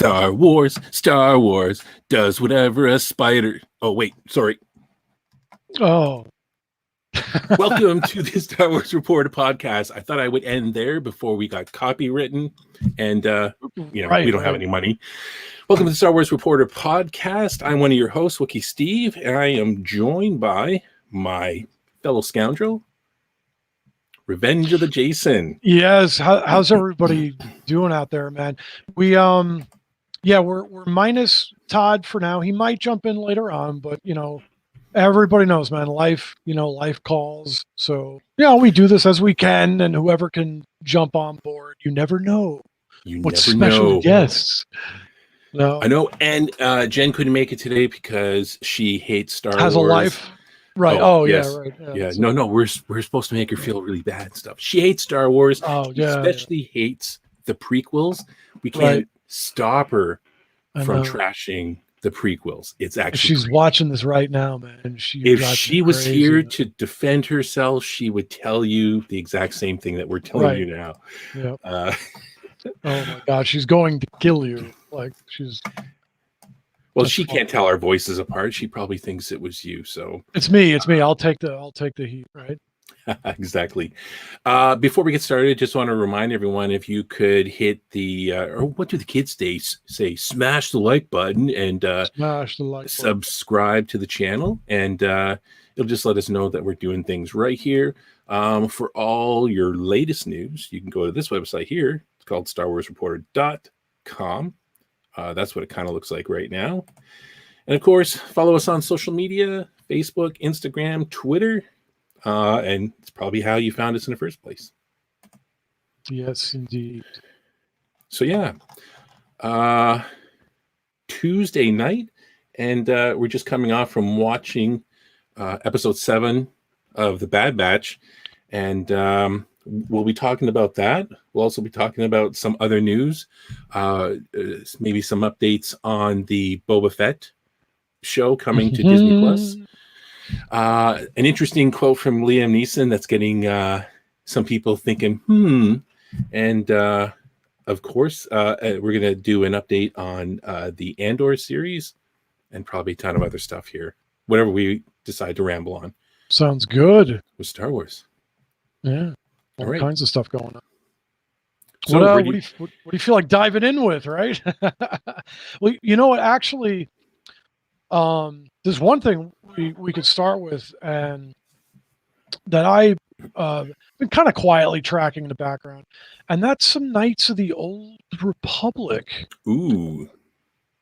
Star Wars does whatever a spider. Oh, wait, sorry. Oh. Welcome to the Star Wars Reporter podcast. I thought I would end there before we got copywritten and, we don't have any money. Welcome to the Star Wars Reporter podcast. I'm one of your hosts, Wookie Steve, and I am joined by my fellow scoundrel, Revenge of the Jason. Yes. How's everybody doing out there, man? We're minus Todd for now. He might jump in later on, but everybody knows, man, life calls. So, we do this as we can, and whoever can jump on board, you never know. What special guests. No. I know, and Jen couldn't make it today because she hates Star Wars. Has a life. Right. Yes. Yeah, right. Yeah. No, we're supposed to make her feel really bad and stuff. She hates Star Wars. Especially hates the prequels. We can't stop her from trashing the prequels. It's actually she's watching this right now, man. If she was here to defend herself, she would tell you the exact same thing that we're telling you now. Yeah. Oh my God, she's going to kill you. Like she's. Well, she can't tell our voices apart. She probably thinks it was you. So it's me. I'll take the heat, right? Exactly. Before we get started, just want to remind everyone, if you could hit the or what do the kids say? Smash the like button and smash the like subscribe to the channel, and it'll just let us know that we're doing things right here. For all your latest news, you can go to this website here. It's called StarWarsReporter.com. That's what it kind of looks like right now. And of course, follow us on social media: Facebook, Instagram, Twitter. And it's probably how you found us in the first place. Yes, indeed. So Tuesday night, and we're just coming off from watching episode 7 of The Bad Batch, and we'll be talking about that. We'll also be talking about some other news, maybe some updates on the Boba Fett show coming to Disney Plus. An interesting quote from Liam Neeson that's getting some people thinking, and of course, we're going to do an update on the Andor series and probably a ton of other stuff here, whatever we decide to ramble on. Sounds good. With Star Wars. Yeah. All kinds of stuff going on. So what do you feel like diving in with, right? Well, you know what, actually, there's one thing we could start with, and that I've been kind of quietly tracking in the background, and that's some Knights of the Old Republic. Ooh.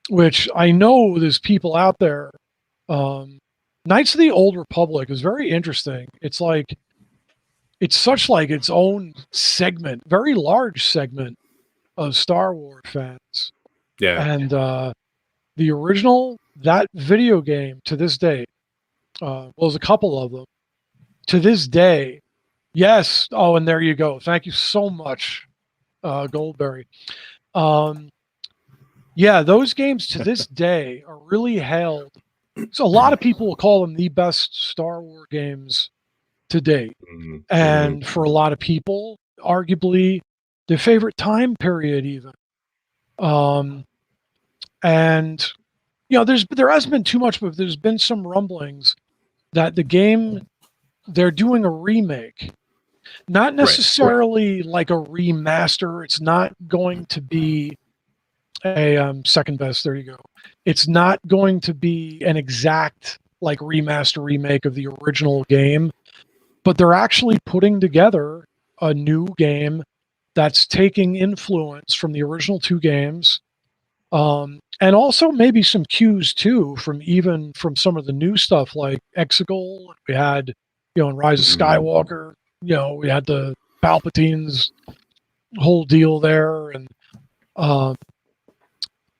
Which I know there's people out there. Knights of the Old Republic is very interesting. It's such like its own segment, very large segment of Star Wars fans. Yeah. And the original, that video game to this day, there's a couple of them. To this day, yes. Oh, and there you go. Thank you so much, Goldberry. Those games to this day are really hailed. So a lot of people will call them the best Star Wars games to date. Mm-hmm. And for a lot of people, arguably their favorite time period even. And there hasn't been too much, but there's been some rumblings that the game, they're doing a remake. Not necessarily like a remaster. It's not going to be a second best. There you go. It's not going to be an exact like remaster remake of the original game, but they're actually putting together a new game that's taking influence from the original 2 games. And also maybe some cues too from some of the new stuff like Exegol. We had, in Rise of Skywalker, we had the Palpatine's whole deal there. And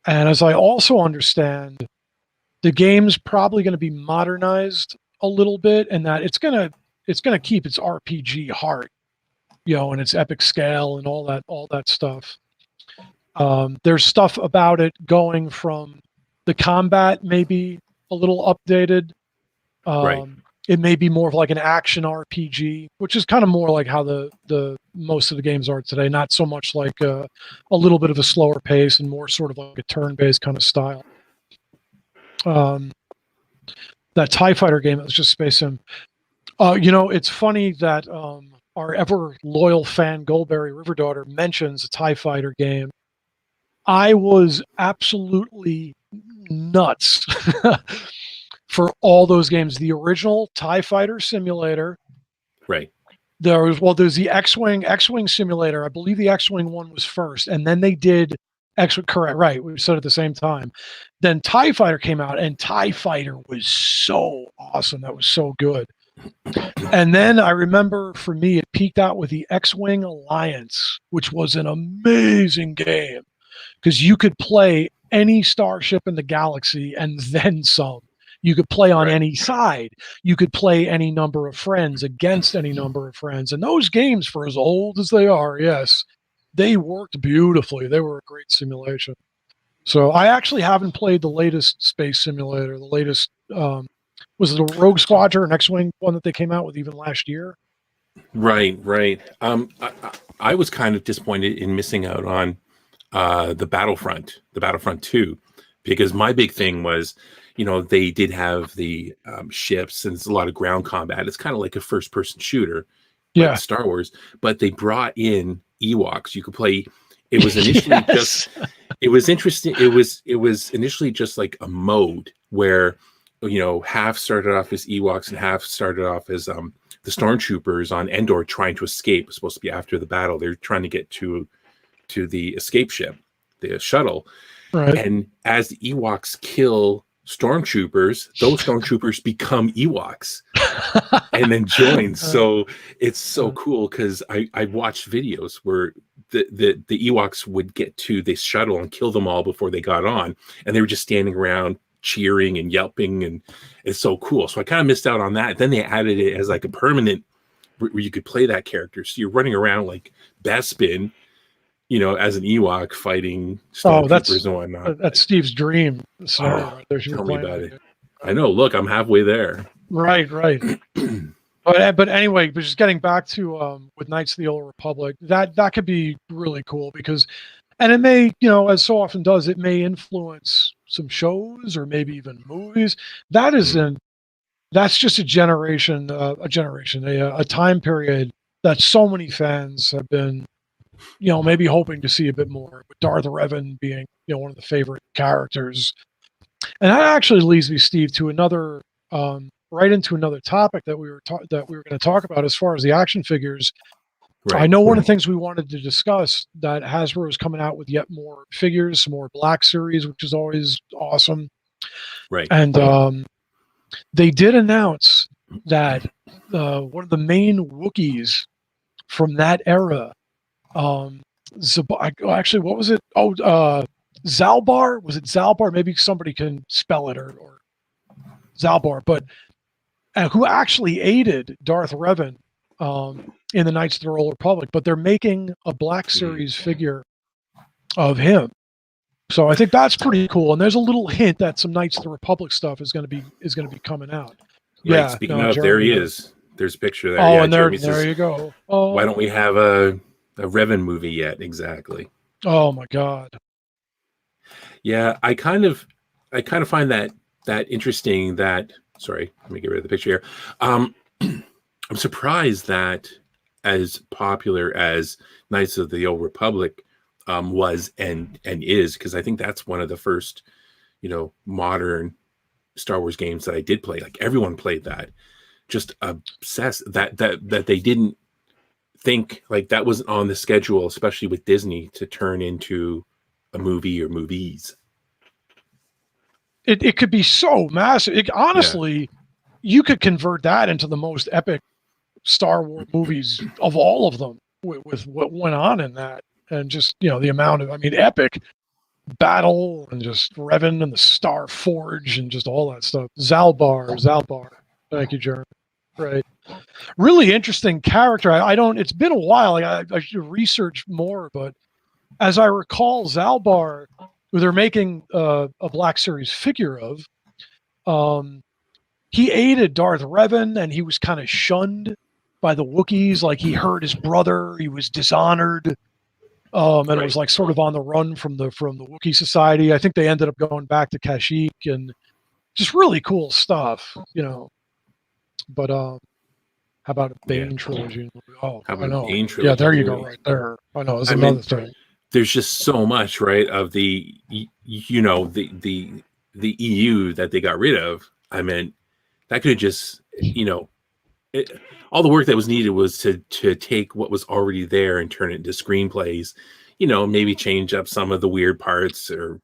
as I also understand, the game's probably going to be modernized a little bit, and that it's going to keep its RPG heart, and its epic scale and all that stuff. There's stuff about it going from the combat maybe a little updated. It may be more of like an action RPG, which is kind of more like how the most of the games are today. Not so much like a little bit of a slower pace and more sort of like a turn-based kind of style. That TIE Fighter game that was just Space Sim. It's funny that our ever loyal fan Goldberry Riverdaughter mentions a TIE Fighter game. I was absolutely nuts for all those games. The original TIE Fighter simulator. Right. There's the X-Wing simulator. I believe the X-Wing one was first, and then they did X-Wing, correct, right. We said at the same time. Then TIE Fighter came out, and TIE Fighter was so awesome. That was so good. And then I remember for me, it peaked out with the X-Wing Alliance, which was an amazing game because you could play any starship in the galaxy and then some. You could play on any side. You could play any number of friends against any number of friends. And those games, for as old as they are, yes, they worked beautifully. They were a great simulation. So I actually haven't played the latest space simulator. The latest was it a Rogue Squadron or X-Wing one that they came out with even last year? Right. I was kind of disappointed in missing out on the Battlefront 2, because my big thing was, they did have the ships and it's a lot of ground combat. It's kind of like a first-person shooter, like Star Wars, but they brought in Ewoks. You could play. It was initially it was interesting. It was initially just like a mode where, half started off as Ewoks and half started off as the stormtroopers on Andor trying to escape. It was supposed to be after the battle. They're trying to get to the escape ship, the shuttle. Right. And as the Ewoks kill stormtroopers, those stormtroopers become Ewoks and then join. So it's so cool because I watched videos where the Ewoks would get to this shuttle and kill them all before they got on, and they were just standing around cheering and yelping, and it's so cool. So I kind of missed out on that. Then they added it as like a permanent where you could play that character. So you're running around like Bespin, as an Ewok fighting stormtroopers and whatnot. That's Steve's dream. Tell me about it. I know. Look, I'm halfway there. Right. But anyway, but just getting back to with Knights of the Old Republic, that could be really cool because, and it may, as so often does, it may influence some shows or maybe even movies. That's just a time period that so many fans have been, maybe hoping to see a bit more, with Darth Revan being, one of the favorite characters. And that actually leads me, Steve, to another, right into another topic that we were going to talk about as far as the action figures. Right. I know one of the things we wanted to discuss that Hasbro is coming out with yet more figures, some more Black Series, which is always awesome. Right. And they did announce that one of the main Wookiees from that era, actually, what was it? Zalbar? Was it Zalbar? Maybe somebody can spell it or Zalbar, but who actually aided Darth Revan in the Knights of the Old Republic, but they're making a Black Series figure of him. So I think that's pretty cool. And there's a little hint that some Knights of the Republic stuff is going to be coming out. Right. Yeah. Speaking of, there he is. There's a picture there. Oh, yeah, and there you go. Oh, why don't we have a Revan movie yet? Exactly. Oh my God. Yeah, I kind of find that interesting. That, sorry, let me get rid of the picture here. I'm surprised that as popular as Knights of the Old Republic was and is, because I think that's one of the first, modern Star Wars games that I did play. Like everyone played that, just obsessed. That they didn't think like that wasn't on the schedule, especially with Disney, to turn into a movie or movies. It could be so massive. Honestly, you could convert that into the most epic Star Wars movies of all of them with what went on in that. And just, the amount of, epic battle and just Revan and the Star Forge and just all that stuff. Zalbar. Thank you, Jeremy. Right. Really interesting character. It's been a while. I should research more, but as I recall, Zalbar, who they're making a Black Series figure of, he aided Darth Revan, and he was kind of shunned by the Wookiees. Like, he hurt his brother, he was dishonored, and it was like sort of on the run from the Wookiee Society. I think they ended up going back to Kashyyyk, and just really cool stuff, But how about a Bane trilogy? Oh, How about I know. Bane trilogy? Yeah, there you go, right there. I know. It's another thing. There's just so much, right, of the the EU that they got rid of. I mean, that could have just all the work that was needed was to take what was already there and turn it into screenplays. Maybe change up some of the weird parts, or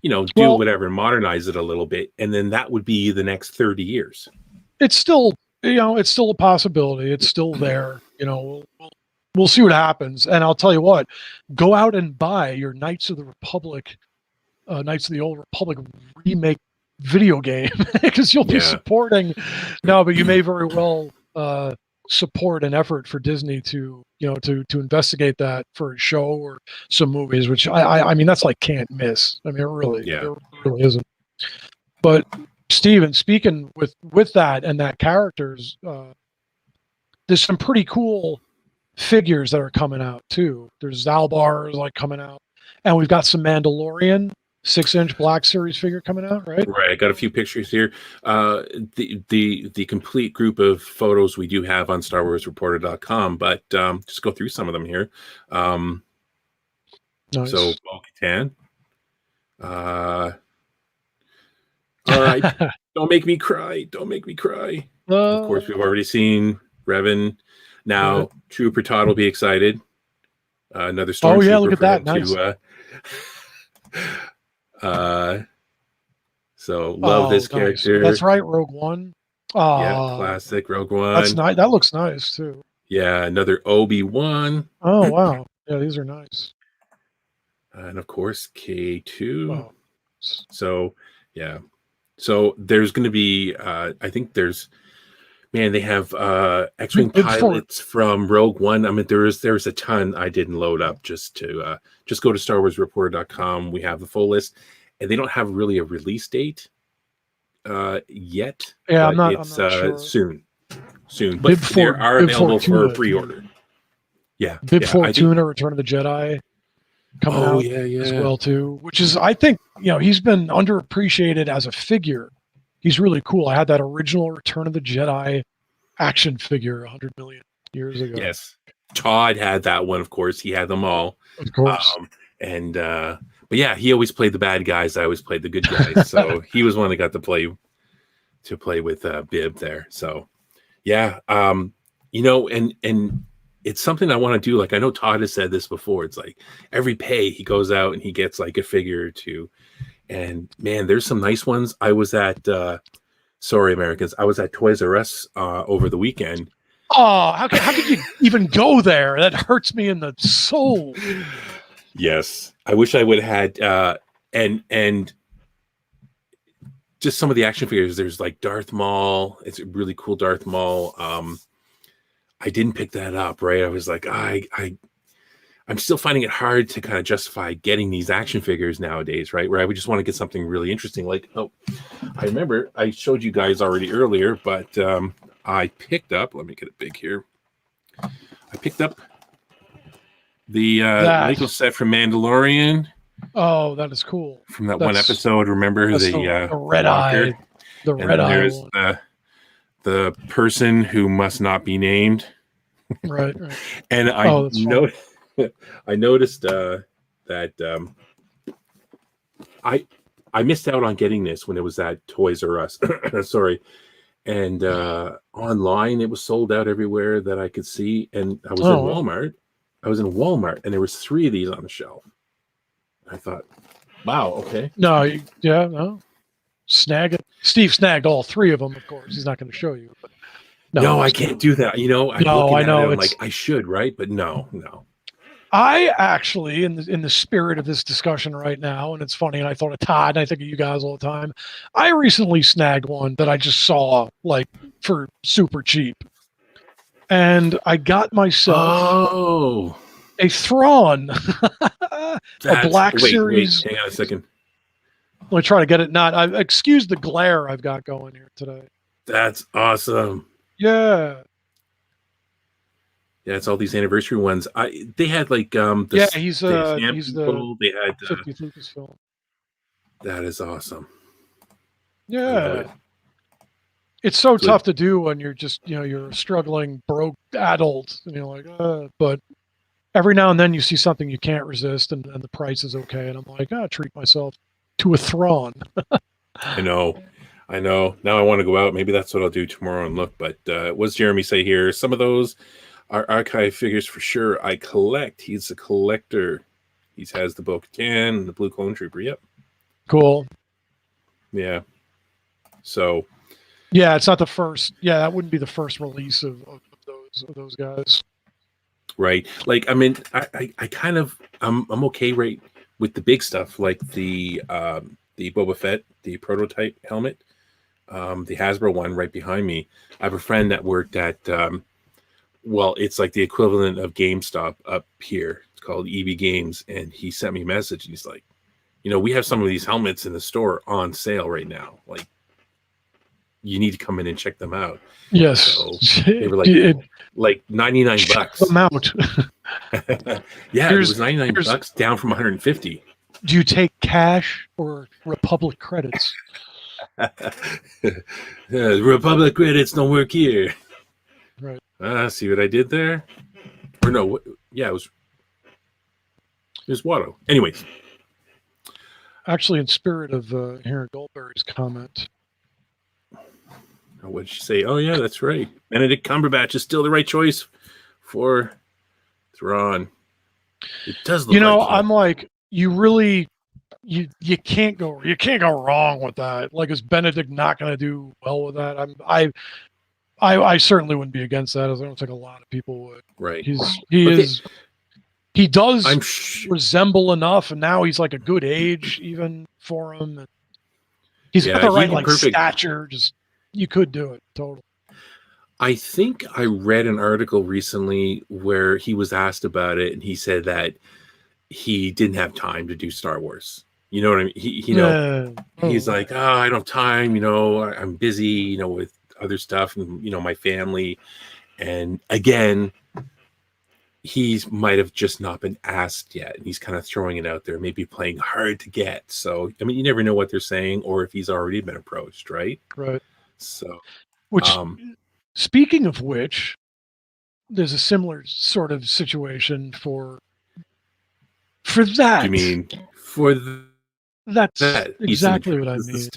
do whatever and modernize it a little bit, and then that would be the next 30 years. It's still it's still a possibility. It's still there. We'll see what happens. And I'll tell you what, go out and buy your Knights of the Republic, Knights of the Old Republic remake video game, because you'll be supporting. No, but you may very well support an effort for Disney to investigate that for a show or some movies, which I mean, that's like can't miss. I mean, it really isn't. But Steven, speaking with that and that characters, there's some pretty cool figures that are coming out too. There's Zalbar's like coming out, and we've got some Mandalorian 6-inch Black Series figure coming out, right? Right. I got a few pictures here. The complete group of photos we do have on StarWarsReporter.com, but just go through some of them here. Nice. So Bo-Katan. All right. Don't make me cry. Don't make me cry. Of course, we've already seen Revan. Now, Trooper Todd will be excited. Another Stormtrooper. Oh yeah, look at that. Nice. So love this character. That's right, Rogue One. Yeah, classic Rogue One. That's nice. That looks nice too. Yeah, another Obi-Wan. Oh wow. Yeah, these are nice. And of course, K2. Wow. So yeah. So there's going to be, I think they have X-Wing pilots from Rogue One. I mean, there's a ton I didn't load up just to just go to StarWarsReporter.com. We have the full list, and they don't have really a release date yet. Yeah, I'm not sure. Soon. But Bib they are available for pre-order. Yeah. Bib Fortuna, Return of the Jedi. Coming out as well too, which is, I think, he's been underappreciated as a figure. He's really cool. I had that original Return of the Jedi action figure 100 million years ago. Yes, Todd had that one. Of course, he had them all. Of course. But yeah, he always played the bad guys. I always played the good guys. So he was one that got to play with Bib there. So yeah, and it's something I want to do. Like, I know Todd has said this before. It's like every pay he goes out and he gets like a figure or two. And man, there's some nice ones. I was at, sorry, Americans. I was at Toys R Us over the weekend. Oh, how could you even go there? That hurts me in the soul. Yes. I wish I would have had, and just some of the action figures. There's like Darth Maul. It's a really cool Darth Maul. I didn't pick that up, right? I was like, I'm still finding it hard to kind of justify getting these action figures nowadays, right? Where I would just want to get something really interesting. Like, I remember I showed you guys already earlier, but I picked up, let me get it big here. I picked up the Lego set from Mandalorian. Oh, that is cool. From that one episode, remember the red eye. The red eye. There's the person who must not be named. Right. And I noticed that I missed out on getting this when it was at Toys R Us. Sorry. And online it was sold out everywhere that I could see. And I was in Walmart. I was in Walmart and there was 3 of these on the shelf. I thought, wow, okay. No. Snag it. Steve snagged all 3 of them, of course. He's not going to show you. But no, I can't do that. I know. I'm like, I should, right? But no. I actually, in the spirit of this discussion right now, and it's funny, and I thought of Todd, and I think of you guys all the time. I recently snagged one that I just saw like for super cheap, and I got myself a Thrawn, a Black Series. Hang on a second. Let me try to get it. Excuse the glare I've got going here today. That's awesome. Yeah. Yeah, it's all these anniversary ones. They had like Yeah, the stamp he's the people. They had 50th Lucasfilm. that is awesome. I love Yeah. it. It's so Good. tough to do when you're just, you're a struggling broke adult and you're like, but every now and then you see something you can't resist and the price is okay. And I'm like, treat myself to a Thrawn. I know. Now I want to go out. Maybe that's what I'll do tomorrow and look. But what's Jeremy say here? Some of those are archive figures for sure. I collect. He's a collector. He has the Bo-Katan and the Blue Clone Trooper. Yep. Cool. Yeah. So. Yeah, it's not the first. Yeah, that wouldn't be the first release of those guys. Right. Like, I mean, I kind of, I'm okay right with the big stuff, like the Boba Fett, the prototype helmet, the Hasbro one right behind me. I have a friend that worked at, well, it's like the equivalent of GameStop up here. It's called EB Games. And he sent me a message. And he's like, we have some of these helmets in the store on sale right now. Like, you need to come in and check them out. Yes. So they were like $99. Them out. Yeah, it was $99 down from 150. Do you take cash or Republic credits? Republic credits don't work here. Right. See what I did there? Or no, yeah, it was Watto. Anyways. Actually, in spirit of Aaron Goldberry's comment. What did she say? Oh, yeah, that's right. Benedict Cumberbatch is still the right choice for Thrawn. It does look I'm like, you really, you can't go wrong with that. Like, is Benedict not going to do well with that? I certainly wouldn't be against that, as I don't think a lot of people would. Right. He does resemble enough, and now he's like a good age even for him. And he's got the right stature. Just you could do it totally. I think I read an article recently where he was asked about it, and he said that he didn't have time to do Star Wars. You know what I mean? He's like, I don't have time. I'm busy. With other stuff and my family. And again, he might have just not been asked yet, and he's kind of throwing it out there, maybe playing hard to get. So I mean, you never know what they're saying, or if he's already been approached, right? Right. So, speaking of which, there's a similar sort of situation for that. You mean for that's exactly what I mean.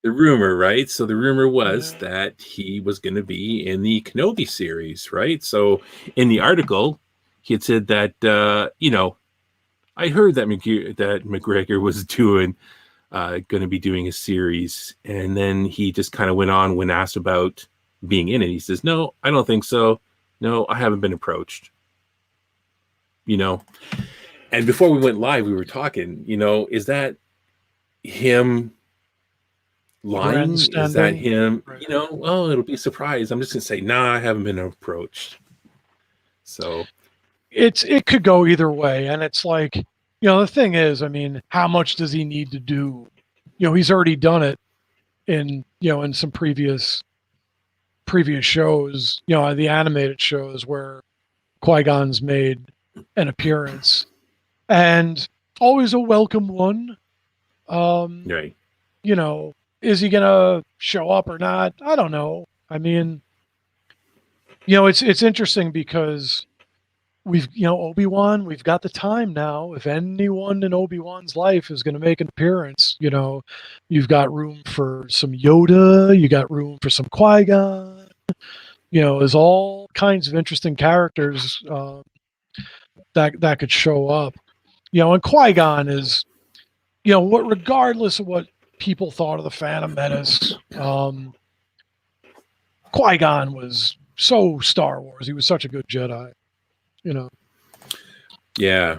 The rumor, right? So the rumor was that he was going to be in the Kenobi series, right? So in the article, he had said that I heard that McGregor was going to be doing a series, and then he just kind of went on when asked about being in it. He says, "No, I don't think so. No, I haven't been approached." And before we went live, we were talking. Is that him lying? Is that him? Right. It'll be a surprise. I'm just gonna say, nah, I haven't been approached. So it could go either way, and it's like, the thing is, I mean, how much does he need to do? He's already done it in some previous shows, the animated shows where Qui-Gon's made an appearance, and always a welcome one. Right. Is he gonna show up or not? I don't know. I mean, it's interesting because we've Obi-Wan, we've got the time now. If anyone in Obi-Wan's life is going to make an appearance, you've got room for some Yoda, you got room for some Qui-Gon. There's all kinds of interesting characters that could show up. And Qui-Gon is, regardless of what people thought of the Phantom Menace, Qui-Gon was so Star Wars. He was such a good Jedi. Yeah.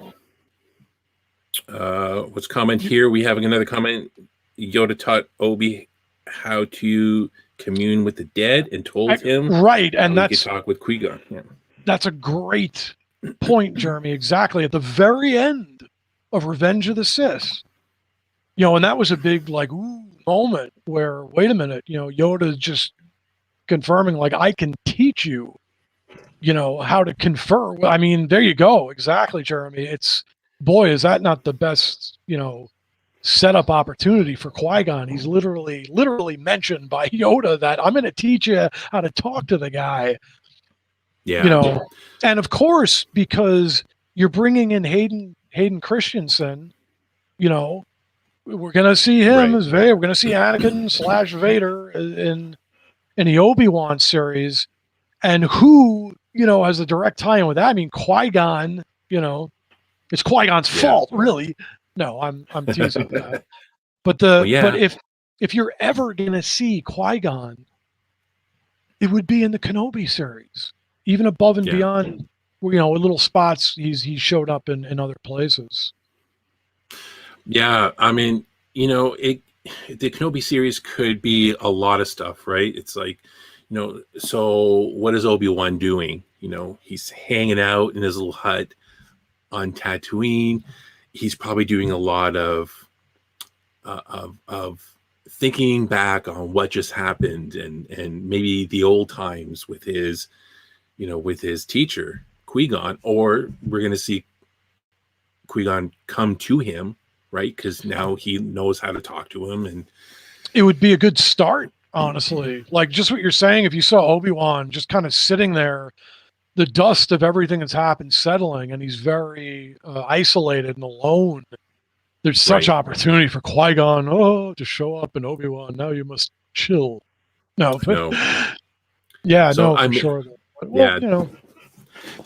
What's comment here? We have another comment. Yoda taught Obi how to commune with the dead and told him and that's he could talk with Qui-Gon. Yeah. That's a great point, Jeremy. Exactly at the very end of Revenge of the Sith. And that was a big moment where, wait a minute, Yoda just confirming, like, I can teach you, how to confer. I mean, there you go. Exactly, Jeremy. It's, boy, is that not the best, setup opportunity for Qui-Gon. He's literally mentioned by Yoda that I'm going to teach you how to talk to the guy. Yeah. And of course, because you're bringing in Hayden Christensen, we're going to see him as Vader. We're going to see Anakin / Vader in the Obi-Wan series. And who, has a direct tie-in with that? I mean, Qui-Gon, it's Qui-Gon's fault, really. No, I'm teasing that. But but if you're ever gonna see Qui-Gon, it would be in the Kenobi series, even above and beyond, little spots he showed up in other places. Yeah, I mean, the Kenobi series could be a lot of stuff, right? It's like, so what is Obi-Wan doing? He's hanging out in his little hut on Tatooine. He's probably doing a lot of thinking back on what just happened and maybe the old times with his teacher Qui-Gon, or we're going to see Qui-Gon come to him, right? Because now he knows how to talk to him, and it would be a good start, honestly. Like just what you're saying, if you saw Obi-Wan just kind of sitting there, the dust of everything that's happened settling, and he's very isolated and alone. There's such opportunity for Qui-Gon, to show up in Obi-Wan. Now you must chill. No, but yeah, so for sure. But, well,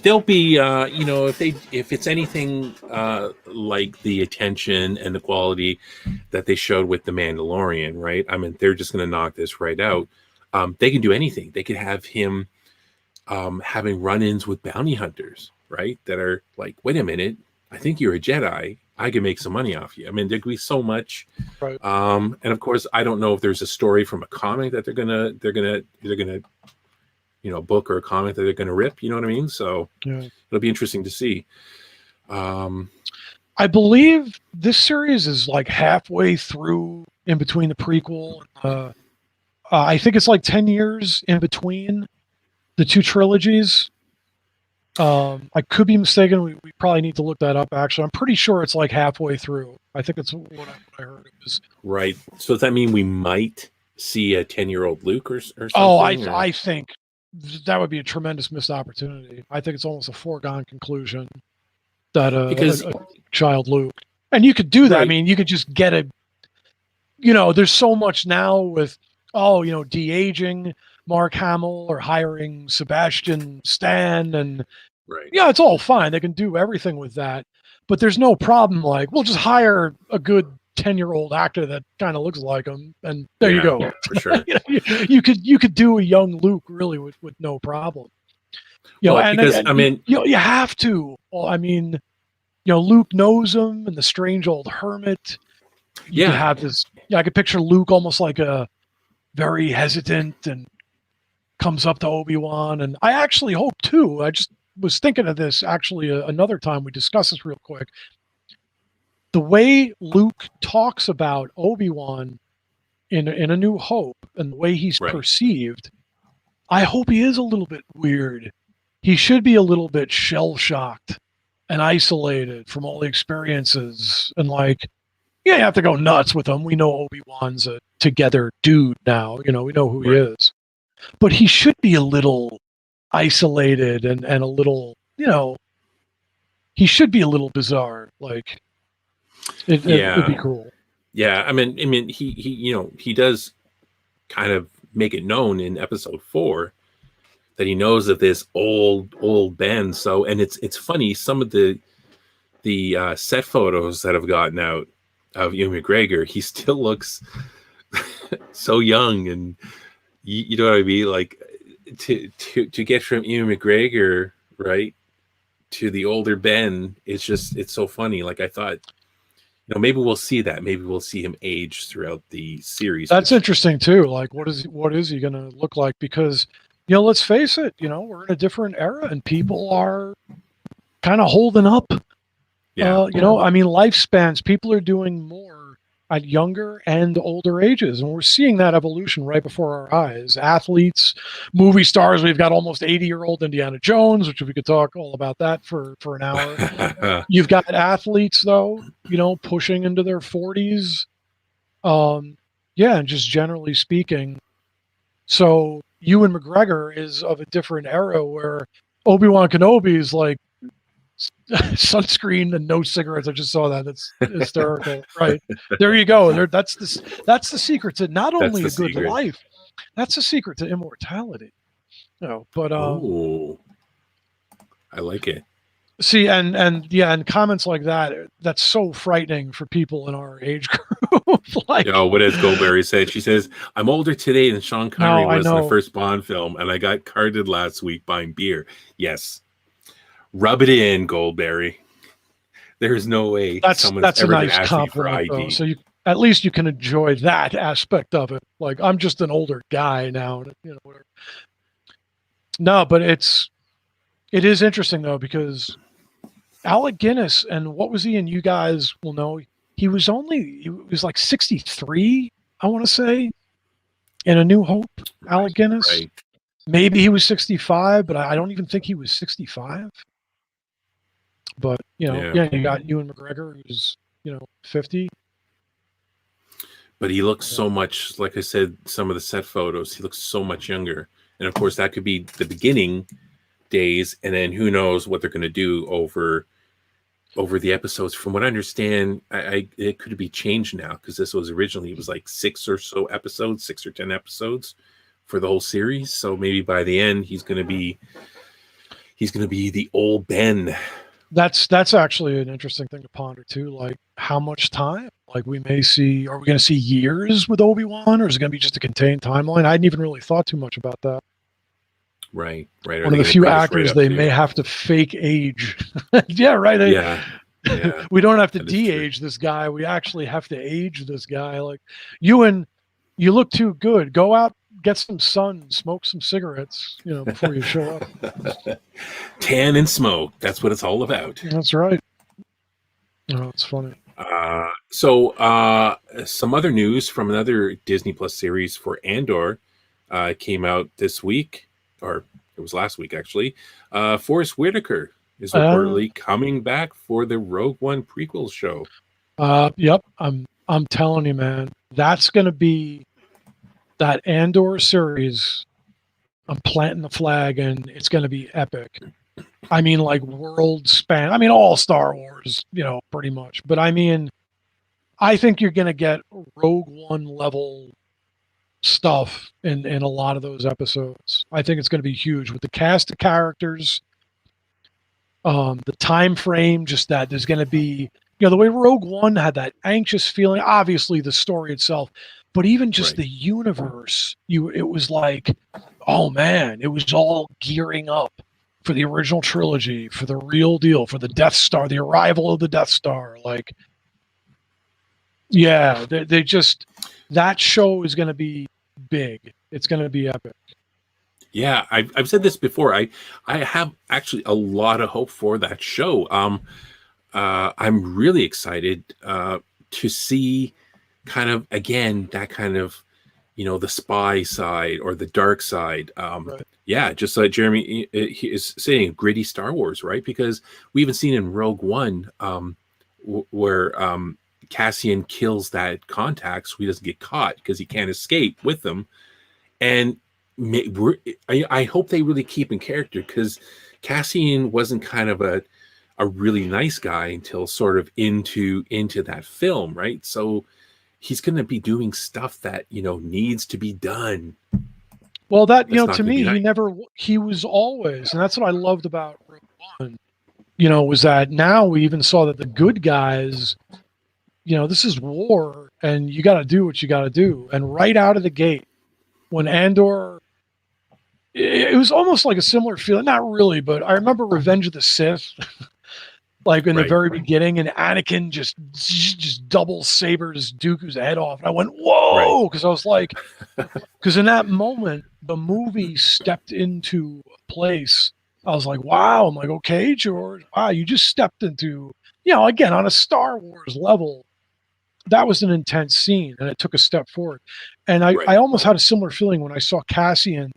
there'll be, if it's anything like the attention and the quality that they showed with The Mandalorian, right? I mean, they're just going to knock this right out. They can do anything. They could have him having run-ins with bounty hunters, right? That are like, wait a minute, I think you're a Jedi. I can make some money off you. I mean, there could be so much. Right. And of course, I don't know if there's a story from a comic that they're gonna book, or a comic that they're gonna rip. You know what I mean? So it'll be interesting to see. I believe this series is like halfway through, in between the prequel. I think it's like 10 years in between the two trilogies. I could be mistaken. We probably need to look that up. Actually, I'm pretty sure it's like halfway through. I think it's what I heard. It was right. So does that mean we might see a 10-year-old Luke or something? Oh, I think that would be a tremendous missed opportunity. I think it's almost a foregone conclusion that a child Luke, and you could do that. Right. I mean, you could just get there's so much now with de-aging Mark Hamill or hiring Sebastian Stan, and it's all fine. They can do everything with that, but there's no problem. Like, we'll just hire a good 10-year-old actor that kind of looks like him, and there you go. For sure. you could do a young Luke really with no problem. You have to. Well, I mean, Luke knows him, and the strange old hermit. You could have this. I could picture Luke almost like a very hesitant and comes up to Obi-Wan, and I actually hope too. I just was thinking of this actually another time we discussed this real quick. The way Luke talks about Obi-Wan in A New Hope and the way he's perceived, I hope he is a little bit weird. He should be a little bit shell-shocked and isolated from all the experiences, and you have to go nuts with him. We know Obi-Wan's a together dude now. We know who he is. But he should be a little isolated and a little, he should be a little bizarre. It'd be cool. Yeah, I mean, he does kind of make it known in episode 4 that he knows of this old Ben. So, and it's funny, some of the set photos that have gotten out of Ewan McGregor, he still looks so young, and you know what I mean? Like to get from Ewan McGregor right to the older Ben, it's so funny. Like, I thought, maybe we'll see that. Maybe we'll see him age throughout the series. That's interesting too. Like, what is he going to look like? Because let's face it, we're in a different era, and people are kind of holding up. I mean, lifespans. People are doing more at younger and older ages. And we're seeing that evolution right before our eyes. Athletes, movie stars. We've got almost 80-year-old Indiana Jones, which we could talk all about that for an hour. You've got athletes, though, pushing into their 40s. Yeah, and just generally speaking. So Ewan McGregor is of a different era where Obi-Wan Kenobi is like sunscreen and no cigarettes. I just saw that. That's hysterical. Right. There you go. That's the secret to not only a good life, that's the secret to immortality. But oh, I like it. See, and comments like that's so frightening for people in our age group. Like, what does Goldberry say? She says, "I'm older today than Sean Connery was in the first Bond film, and I got carded last week buying beer." Yes. Rub it in, Goldberry. There's no way that's a nice compliment, though. So at least you can enjoy that aspect of it. Like, I'm just an older guy now, whatever. No, but it is interesting though, because Alec Guinness, and what was he? And you guys will know, he was like 63, I want to say, in A New Hope. Alec Guinness. Right. Maybe he was 65, but I don't even think he was 65. But, you got Ewan McGregor, who's, 50. But he looks so much, like I said, some of the set photos, he looks so much younger. And of course, that could be the beginning days. And then who knows what they're going to do over the episodes. From what I understand, it could be changed now, because this was originally, it was like 6 or 10 episodes for the whole series. So maybe by the end, he's going to be the old Ben. That's actually an interesting thing to ponder too. Like, how much time? Like, are we going to see years with Obi-Wan, or is it going to be just a contained timeline? I hadn't even really thought too much about that. Right. One of the few actors they may have to fake age. Yeah, right. Yeah. We don't have to de-age this guy. We actually have to age this guy. Like, Ewan, you look too good. Go out, get some sun, smoke some cigarettes, before you show up. Tan and smoke. That's what it's all about. That's right. Oh, it's funny. So some other news from another Disney Plus series for Andor came out this week, or it was last week actually. Forrest Whitaker is reportedly coming back for the Rogue One prequel show. Yep, I'm telling you, man, that's going to be that Andor series. I'm planting the flag, and it's going to be epic. I mean, like, world span. I mean, all Star Wars, pretty much. But I mean, I think you're going to get Rogue One level stuff in a lot of those episodes. I think it's going to be huge with the cast of characters, the time frame, just that there's going to be, the way Rogue One had that anxious feeling, obviously the story itself, but even just the universe, it was like, oh man, it was all gearing up for the original trilogy, for the real deal, for the Death Star, the arrival of the Death Star. Like, yeah, they just, that show is going to be big. It's going to be epic. Yeah, I've said this before. I have actually a lot of hope for that show. I'm really excited to see kind of, again, that kind of, the spy side or the dark side. Right. Yeah, just like Jeremy is saying, gritty Star Wars, right? Because we even seen in Rogue One where Cassian kills that contact so he doesn't get caught because he can't escape with them. And I hope they really keep in character, because Cassian wasn't kind of a really nice guy until sort of into that film, right? So he's going to be doing stuff that, needs to be done. Well, that, to me, he was always, and that's what I loved about Rogue One, was that now we even saw that the good guys, this is war, and you got to do what you got to do. And right out of the gate, when Andor, it was almost like a similar feeling. Not really, but I remember Revenge of the Sith, like in the very beginning, and Anakin just double sabers Dooku's head off. And I went, whoa, because I was like, because in that moment, the movie stepped into a place. I was like, wow. I'm like, okay, George, wow, you just stepped into, again, on a Star Wars level, that was an intense scene, and it took a step forward. And I Right. almost had a similar feeling when I saw Cassian.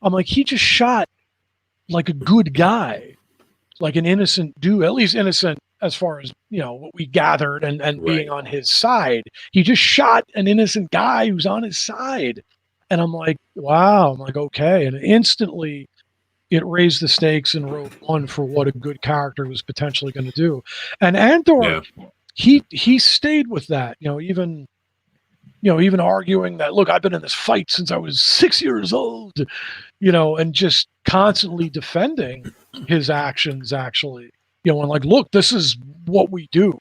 I'm like, he just shot like a good guy, like an innocent dude, at least innocent as far as, you know, what we gathered and being Right. on his side. He just shot an innocent guy who's on his side. And I'm like, wow. I'm like, okay. And instantly it raised the stakes in Rogue One for what a good character was potentially going to do. And Andor, Yeah. he stayed with that, even arguing that, look, I've been in this fight since I was 6 years old, and just constantly defending his actions, actually, and like, look, this is what we do,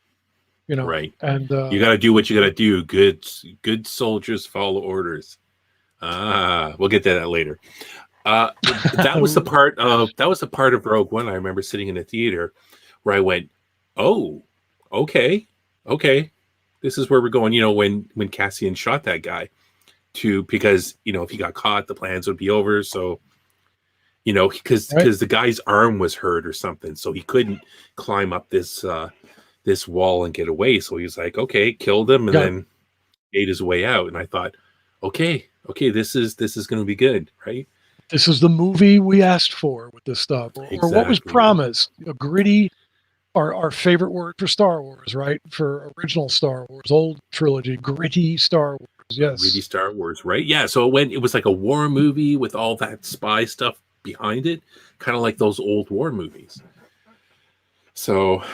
Right. and You got to do what you got to do. Good soldiers follow orders. We'll get to that later. That was the part of Rogue One I remember sitting in the theater where I went, oh, okay, this is where we're going. When Cassian shot that guy, because if he got caught, the plans would be over. So because the guy's arm was hurt or something, so he couldn't climb up this wall and get away. So he was like, okay, killed him, and then ate his way out. And I thought, okay, this is going to be good, right? This is the movie we asked for with this stuff, or what was promised. A gritty, our favorite word for Star Wars, right? For original Star Wars, old trilogy, gritty Star Wars. Yes, gritty Star Wars, right? Yeah. So it was like a war movie with all that spy stuff behind it, kind of like those old war movies. So,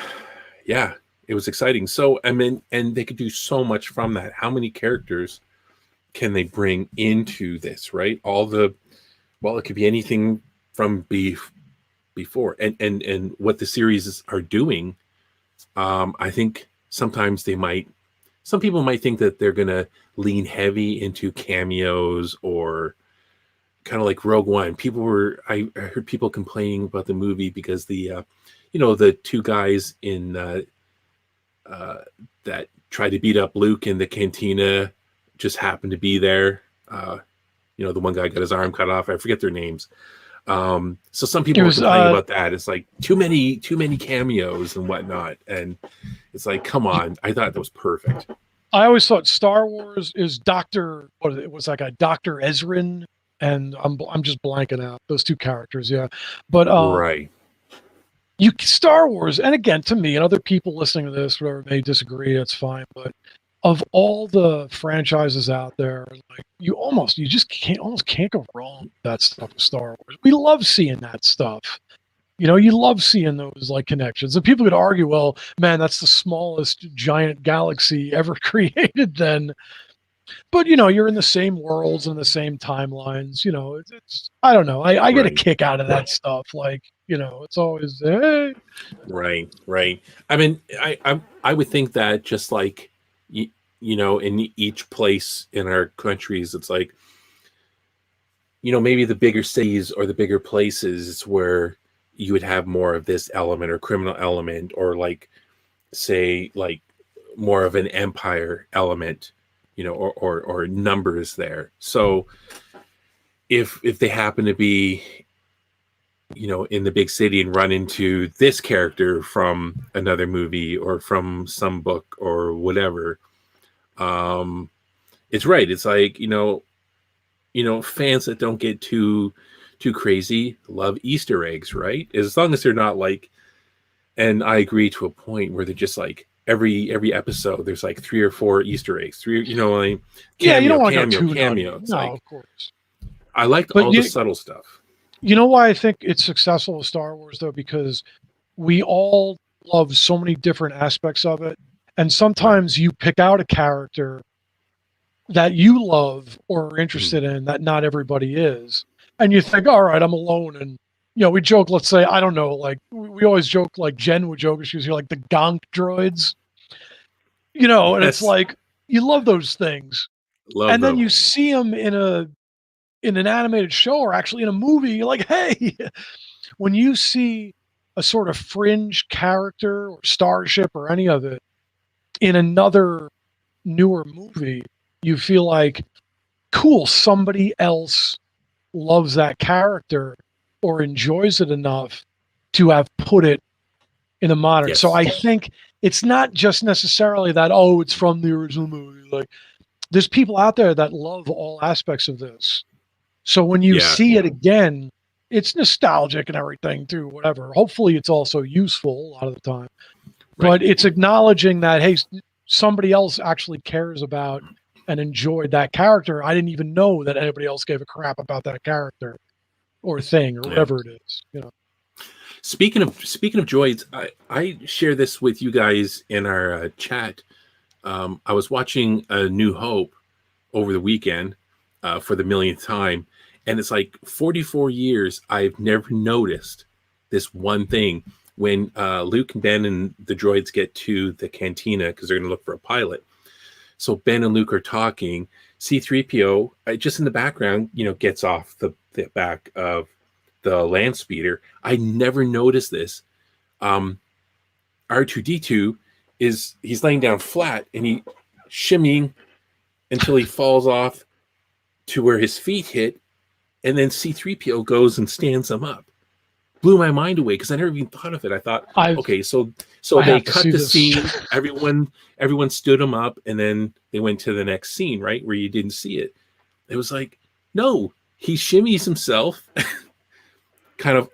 yeah, it was exciting. So, I mean, and they could do so much from that. How many characters can they bring into this, right? It could be anything from before, and what the series are doing. I think sometimes some people might think that they're going to lean heavy into cameos, or kind of like Rogue One. I heard people complaining about the movie because the two guys in that tried to beat up Luke in the cantina just happened to be there. The one guy got his arm cut off. I forget their names. So some people were complaining about that. It's like too many cameos and whatnot. And it's like, come on. I thought that was perfect. I always thought Star Wars is it was like a Dr. Ezrin, and I'm just blanking out those two characters. Yeah. But right. Star Wars, and again, to me and other people listening to this, whatever, may disagree, that's fine. But of all the franchises out there, like you just can't go wrong with that stuff with Star Wars. We love seeing that stuff. You love seeing those like connections. And people could argue, well, man, that's the smallest giant galaxy ever created then. But you're in the same worlds and the same timelines. It's I don't know. I get a kick out of that stuff. Like, it's always hey. Right. I mean, I would think that just like in each place in our countries, it's like, maybe the bigger cities or the bigger places where you would have more of this element or criminal element, or like, say, like more of an empire element, or numbers there. So if they happen to be, in the big city and run into this character from another movie or from some book or whatever, it's right. It's like, fans that don't get too crazy love Easter eggs, right? As long as they're not like, and I agree to a point where they're just like every episode there's like 3 or 4 Easter eggs, like cameo, you don't want cameo. No, like, of course. I like all the subtle stuff. You know why I think it's successful with Star Wars though? Because we all love so many different aspects of it, and sometimes you pick out a character that you love or are interested in that not everybody is, and you think, all right, I'm alone. And we joke, let's say, I don't know, like we always joke, like Jen would joke, she was here, like the gonk droids, and it's like you love those things, and then you see them in an animated show or actually in a movie. You're like, hey, when you see a sort of fringe character or starship or any of it in another newer movie, you feel like, cool, somebody else loves that character or enjoys it enough to have put it in a modern. Yes. So I think it's not just necessarily that, oh, it's from the original movie. Like, there's people out there that love all aspects of this. So when you Yeah. see it again, it's nostalgic and everything too, whatever. Hopefully it's also useful a lot of the time. Right. But it's acknowledging that, hey, somebody else actually cares about and enjoyed that character. I didn't even know that anybody else gave a crap about that character or thing or whatever it is, you know. Speaking of droids, I share this with you guys in our chat. I was watching A New Hope over the weekend for the millionth time, and it's like 44 years I've never noticed this one thing. When Luke and Ben and the droids get to the cantina because they're going to look for a pilot, so Ben and Luke are talking. C-3PO, just in the background, gets off the back of the land speeder. I never noticed this. R2D2 he's laying down flat and he shimmying until he falls off to where his feet hit, and then C-3PO goes and stands him up. Blew my mind away because I never even thought of it. I thought, okay, so they cut the scene. Everyone stood him up, and then they went to the next scene, right, where you didn't see it. It was like, no, he shimmies himself, kind of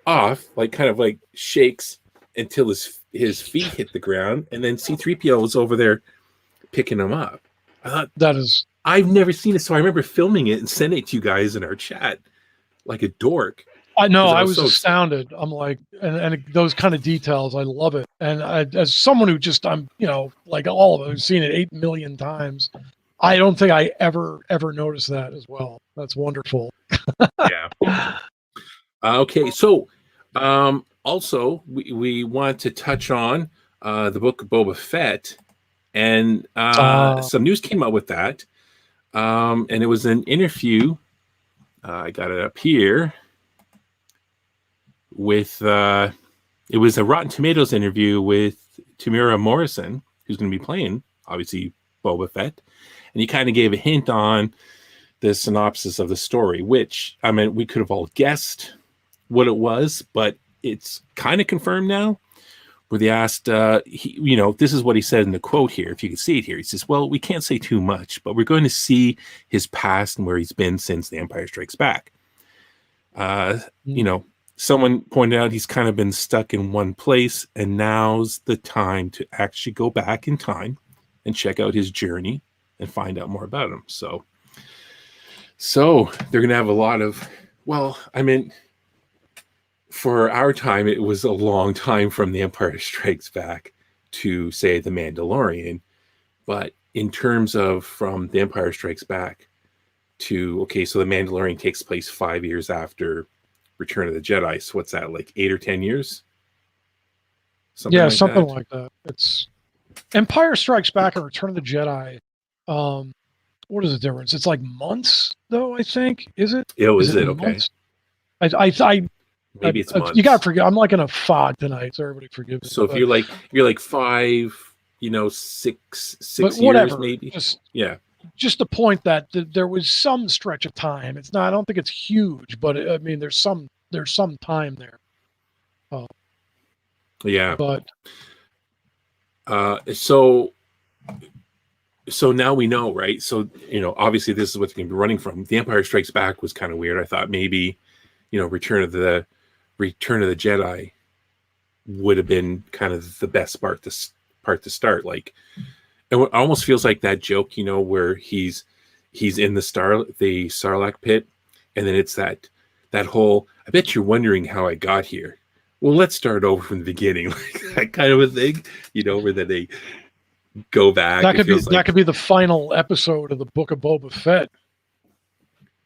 shakes until his feet hit the ground, and then C-3PO was over there picking him up. I thought I've never seen it, so I remember filming it and sending it to you guys in our chat like a dork. I know, I was astounded. I'm like, and those kind of details, I love it. And as someone who I'm, like all of it, I've seen it 8 million times. I don't think I ever noticed that as well. That's wonderful. Yeah. Okay, so also we want to touch on the book of Boba Fett, and some news came out with that, and it was an interview. I got it up here. With it was a Rotten Tomatoes interview with Tamira Morrison, who's going to be playing, obviously, Boba Fett, and he kind of gave a hint on the synopsis of the story, which, I mean, we could have all guessed what it was, but it's kind of confirmed now. Where they asked, this is what he said in the quote here. If you can see it here, he says, "Well, we can't say too much, but we're going to see his past and where he's been since The Empire Strikes Back." Someone pointed out he's kind of been stuck in one place, and now's the time to actually go back in time and check out his journey and find out more about him. So they're going to have a lot of, for our time, it was a long time from The Empire Strikes Back to, say, The Mandalorian. But in terms of from The Empire Strikes Back to, so The Mandalorian takes place 5 years after Return of the Jedi. So what's that, like 8 or 10 years? Something like that. It's Empire Strikes Back and Return of the Jedi. What is the difference? It's like months, though, I think. Is it? Is it? Okay. Maybe it's months. You gotta forget. I'm like in a fog tonight, so everybody forgive me. So if you're like 5, 6 years, whatever, maybe. Just the point that there was some stretch of time. It's not. I don't think it's huge, but I mean, there's some time there. Yeah. But so now we know, right? So obviously this is what's going to be running from. The Empire Strikes Back was kind of weird. I thought maybe, Return of the Jedi would have been kind of the best part to start. Like, it almost feels like that joke, where he's in the Sarlacc pit, and then it's that whole, I bet you're wondering how I got here. Well, let's start over from the beginning, like that kind of a thing, where then they go back. That could be the final episode of the Book of Boba Fett.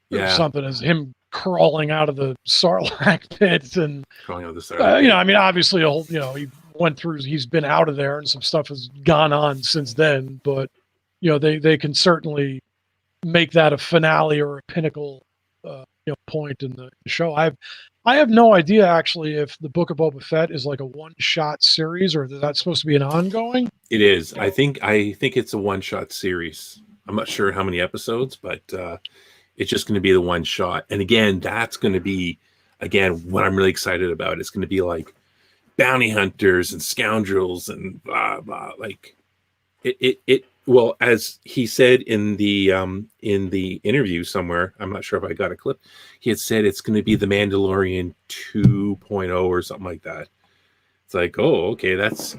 Yeah, something as him crawling out of the Sarlacc pit and crawling out of the Sarlacc. I mean, obviously, he went through. He's been out of there, and some stuff has gone on since then. But they can certainly make that a finale or a pinnacle, point in the show. I have no idea actually if the Book of Boba Fett is like a one-shot series or is that supposed to be an ongoing? It is. I think it's a one-shot series. I'm not sure how many episodes, but it's just going to be the one shot. And again, that's going to be what I'm really excited about. It's going to be like bounty hunters and scoundrels and blah blah. Like it. Well, as he said in the interview somewhere, I'm not sure if I got a clip. He had said it's going to be the Mandalorian 2.0 or something like that. It's like, oh, okay, that's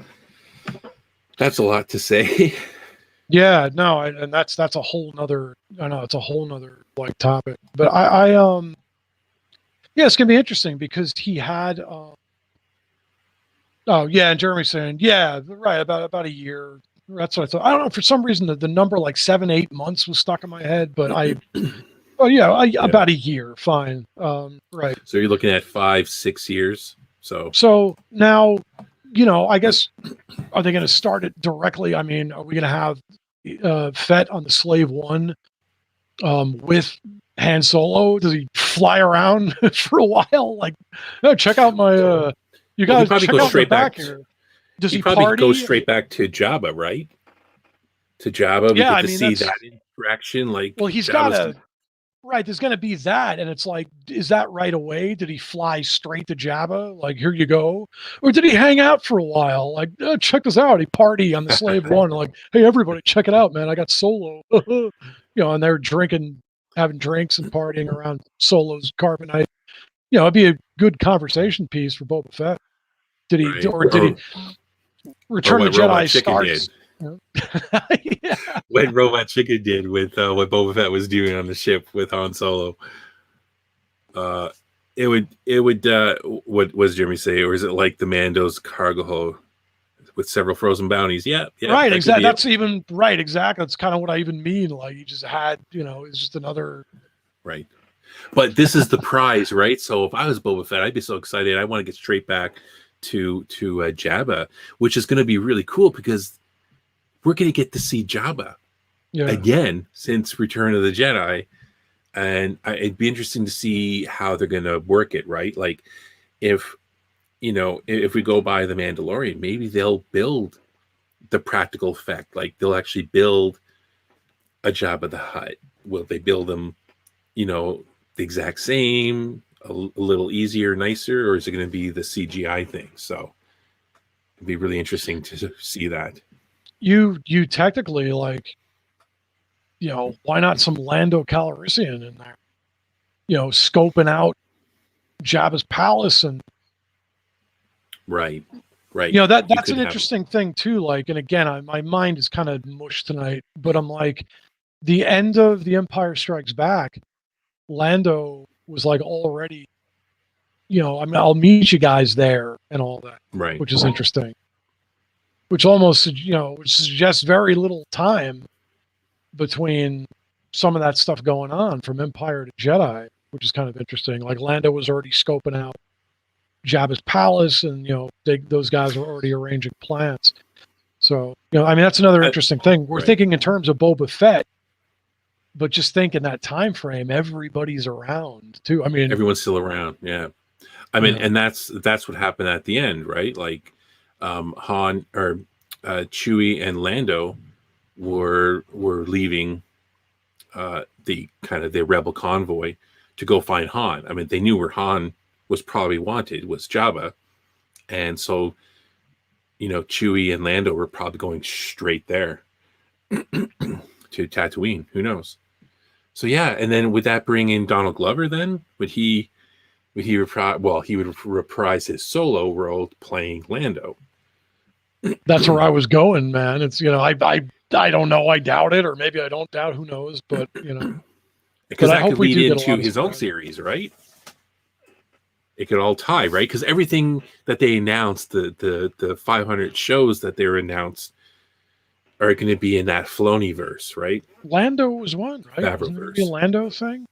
a lot to say. Yeah, no, and that's a whole nother. I know it's a whole nother like topic, but yeah, it's gonna be interesting because he had. Oh yeah, and Jeremy's saying, yeah, right, about a year. That's what I thought. I don't know, for some reason the number like 7-8 months was stuck in my head, but oh yeah, about a year, fine. Right. So you're looking at 5-6 years. So now, I guess, are they going to start it directly? I mean, are we going to have Fett on the Slave One with Han Solo? Does he fly around for a while? Like, oh, check out my. You guys probably check go out straight the back. back here. Does he he probably party? go straight back to Jabba, right? To Jabba, we get to see that interaction. Like, well, he's got a. Right, there's going to be that, and it's like, is that right away? Did he fly straight to Jabba? Like, here you go, or did he hang out for a while? Like, check this out. He party on the Slave One. Like, hey, everybody, check it out, man. I got Solo. And they're drinking, having drinks, and partying around Solo's carbonite. It'd be a good conversation piece for Boba Fett. Did he, right. or did he Return of the Jedi starts? Yeah. What Robot Chicken did with what Boba Fett was doing on the ship with Han Solo. It would what was Jeremy say, or is it like the Mando's cargo hold with several frozen bounties? Yeah, right, exactly. That's even right, exactly. That's kind of what I even mean. Like, you just had, it's just another right. But this is the prize, right? So if I was Boba Fett, I'd be so excited. I want to get straight back to Jabba, which is going to be really cool because we're going to get to see Jabba again since Return of the Jedi. And it'd be interesting to see how they're going to work it, right? Like, if we go by the Mandalorian, maybe they'll build the practical effect. Like, they'll actually build a Jabba the Hutt. Will they build them, the exact same, a little easier, nicer, or is it going to be the CGI thing? So it'd be really interesting to see that. You technically, like, why not some Lando Calrissian in there? Scoping out Jabba's palace and right. That's an interesting thing too. Like, and again, my mind is kind of mush tonight, but I'm like, the end of The Empire Strikes Back, Lando was like already, I'll meet you guys there and all that, right? Which is interesting. Which almost, which suggests very little time between some of that stuff going on from Empire to Jedi, which is kind of interesting. Like, Lando was already scoping out Jabba's palace, and those guys were already arranging plans. So, that's another interesting thing. We're thinking in terms of Boba Fett, but just think in that time frame, everybody's around too. I mean, everyone's still around. Yeah. I mean, and that's what happened at the end, right? Like, Han or Chewie and Lando were leaving the kind of the rebel convoy to go find Han. I mean, they knew where Han was probably wanted, was Jabba, and so Chewie and Lando were probably going straight there to Tatooine. Who knows? So yeah, and then would that bring in Donald Glover? Then would he reprise? Well, he would reprise his solo role playing Lando. That's where I was going, man. It's I don't know. I doubt it, or maybe I don't doubt. Who knows? But because that could lead into his own series, right? It could all tie, right? Because everything that they announced, the 500 shows that they were announced, are going to be in that Filoni-verse, right? Lando was one, right? Wasn't there be a Lando thing?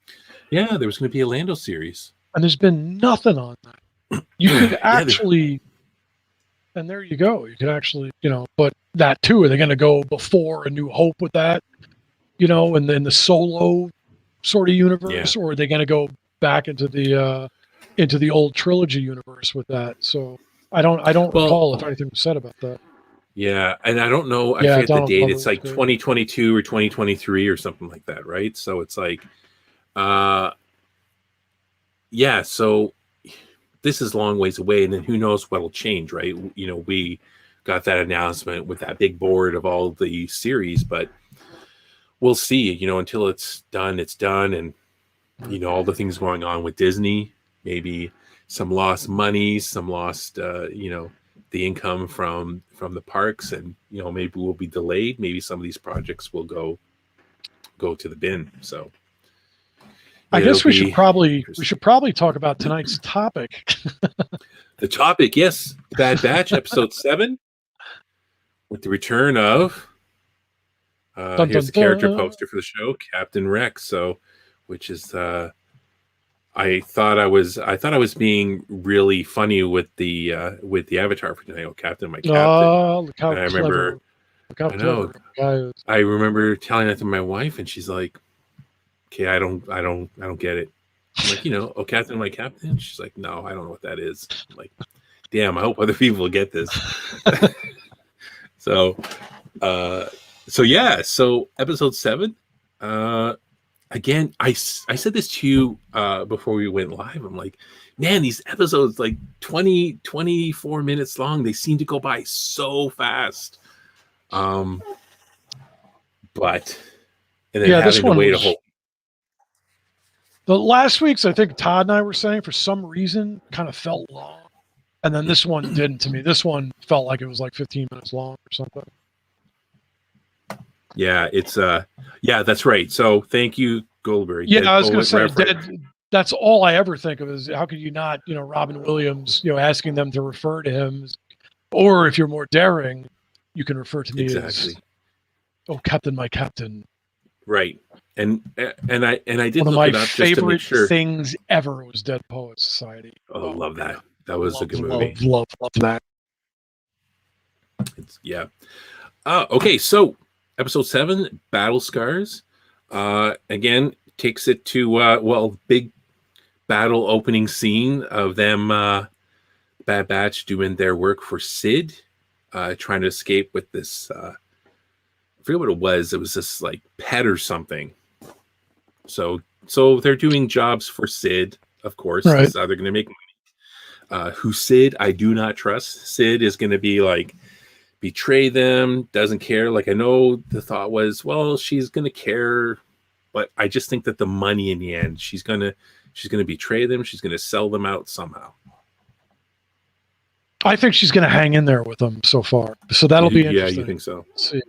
Yeah, there was going to be a Lando series, and there's been nothing on that. You could actually. And there you go. You could actually, but that too, are they going to go before A New Hope with that, and then the Solo sort of universe, or are they going to go back into the old trilogy universe with that? So I don't recall if anything was said about that. Yeah, and I don't know. I forget the date. It's like 2022 or 2023 or something like that, right? So it's like, yeah. So this is a long ways away, and then who knows what'll change, right? You know, we got that announcement with that big board of all the series, but we'll see. You know, until it's done, and you know, all the things going on with Disney, maybe some lost money, some lost, you know, the income from the parks, and you know, maybe we'll be delayed. Maybe some of these projects will go to the bin. So I guess we should probably talk about tonight's topic. The topic, yes, Bad Batch, episode 7, with the return of Dun, here's dun, the character dun. poster for the show, Captain Rex. So, which is I thought I was being really funny with the avatar for tonight. Oh, Captain, my captain. Oh, look how And I clever! remember, Look how I know, clever the guy is. I remember telling that to my wife, and she's like, "Okay, I don't get it." I'm like, you know, oh, Captain, my captain. She's like, "No, I don't know what that is." I'm like, damn, I hope other people get this. So episode 7. Again, I said this to you before we went live. I'm like, man, these episodes like 24 minutes long. They seem to go by so fast. But and then This having to one wait a was, whole. the last week's, I think Todd and I were saying, for some reason kind of felt long, and then this one didn't to me. This one felt like it was like 15 minutes long or something. Yeah, it's that's right. So thank you, Goldberg. Yeah, I was going to say that's all I ever think of is how could you not, you know, Robin Williams, you know, asking them to refer to him, or if you're more daring, you can refer to me as, oh, Captain, my captain. Right, and I did one of look my it up just to make sure. things ever was Dead Poets Society. Oh, love that. That was a good movie. Love that. Yeah. Okay, so episode 7, Battle Scars. Again, takes it to big battle opening scene of them, Bad Batch doing their work for Sid, trying to escape with this. I forget what it was. It was this like pet or something. So they're doing jobs for Sid, of course. Right. That's how they're going to make money. Who Sid I do not trust. Sid is going to be like, betray them, doesn't care. Like, I know the thought was, well, she's going to care, but I just think that the money in the end, she's going to betray them. She's going to sell them out somehow. I think she's going to hang in there with them so far. So that'll be interesting. Yeah, you think so? See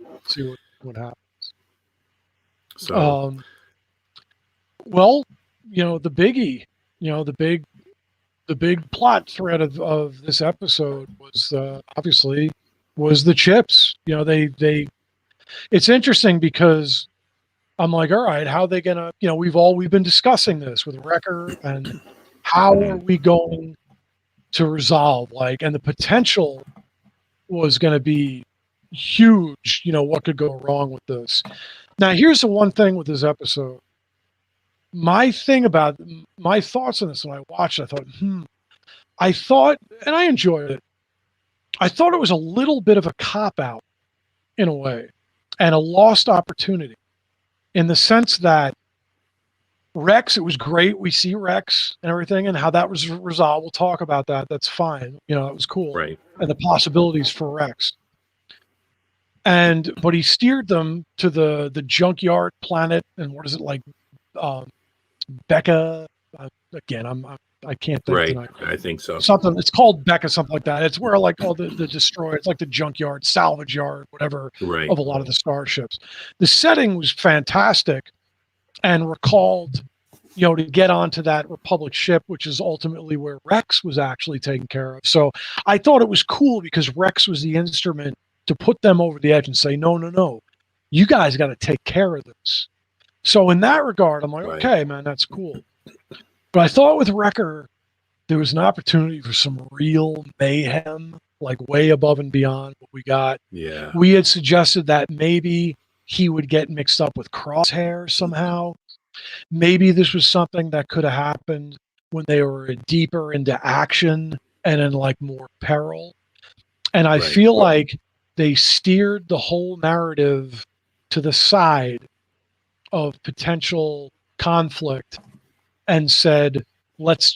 what happens. So, well, you know, the biggie, you know, the big plot thread of this episode was obviously was the chips. You know, they it's interesting because I'm like, all right, how are they gonna, you know, we've been discussing this with Wrecker, and how are we going to resolve, like, and the potential was going to be huge, you know, what could go wrong with this. Now, here's the one thing with this episode. My thoughts on this when I watched it, I thought, and I enjoyed it, I thought it was a little bit of a cop-out in a way, and a lost opportunity, in the sense that Rex, it was great. We see Rex and everything and how that was resolved. We'll talk about that. That's fine. You know, it was cool. right. And the possibilities for Rex. But he steered them to the junkyard planet. And what is it, like, Becca? Again, I can't think tonight. I think so. Something, it's called Becca, something like that. It's where, like, all the destroyer, it's like the junkyard, salvage yard, whatever, of a lot of the starships. The setting was fantastic, and recalled, you know, to get onto that Republic ship, which is ultimately where Rex was actually taken care of. So I thought it was cool because Rex was the instrument to put them over the edge and say, no, you guys got to take care of this. So in that regard, I'm like, okay, man, that's cool. But I thought with Wrecker, there was an opportunity for some real mayhem, like way above and beyond what we got. Yeah. We had suggested that maybe he would get mixed up with Crosshair somehow. Maybe this was something that could have happened when they were deeper into action and in, like, more peril. And I feel like they steered the whole narrative to the side of potential conflict and said, let's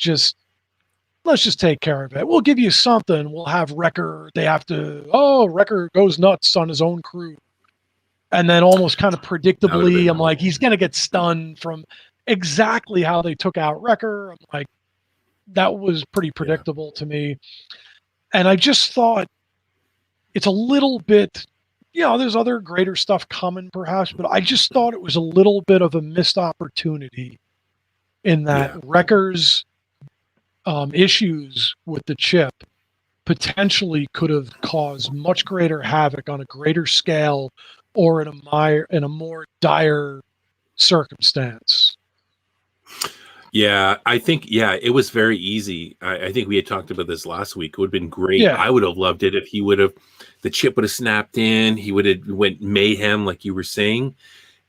let's just take care of it. We'll give you something. We'll have Wrecker. Wrecker goes nuts on his own crew. And then almost kind of predictably, I'm like, he's going to get stunned from exactly how they took out Wrecker. I'm like, that was pretty predictable to me. And I just thought it's a little bit, there's other greater stuff coming perhaps, but I just thought it was a little bit of a missed opportunity in that Wrecker's issues with the chip potentially could have caused much greater havoc on a greater scale or in a more dire circumstance. Yeah, I think, it was very easy. I think we had talked about this last week. It would have been great. Yeah. I would have loved it if the chip would have snapped in. He would have went mayhem, like you were saying.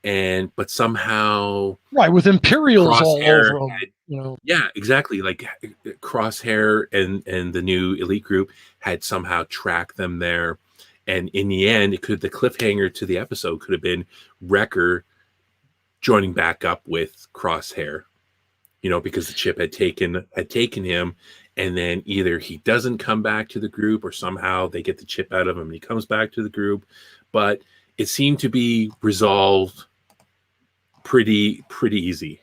But somehow, right, with Imperials Crosshair all over him, Yeah, exactly. Like Crosshair and the new elite group had somehow tracked them there. And in the end, the cliffhanger to the episode could have been Wrecker joining back up with Crosshair, because the chip had taken him, and then either he doesn't come back to the group or somehow they get the chip out of him and he comes back to the group. But it seemed to be resolved pretty easy.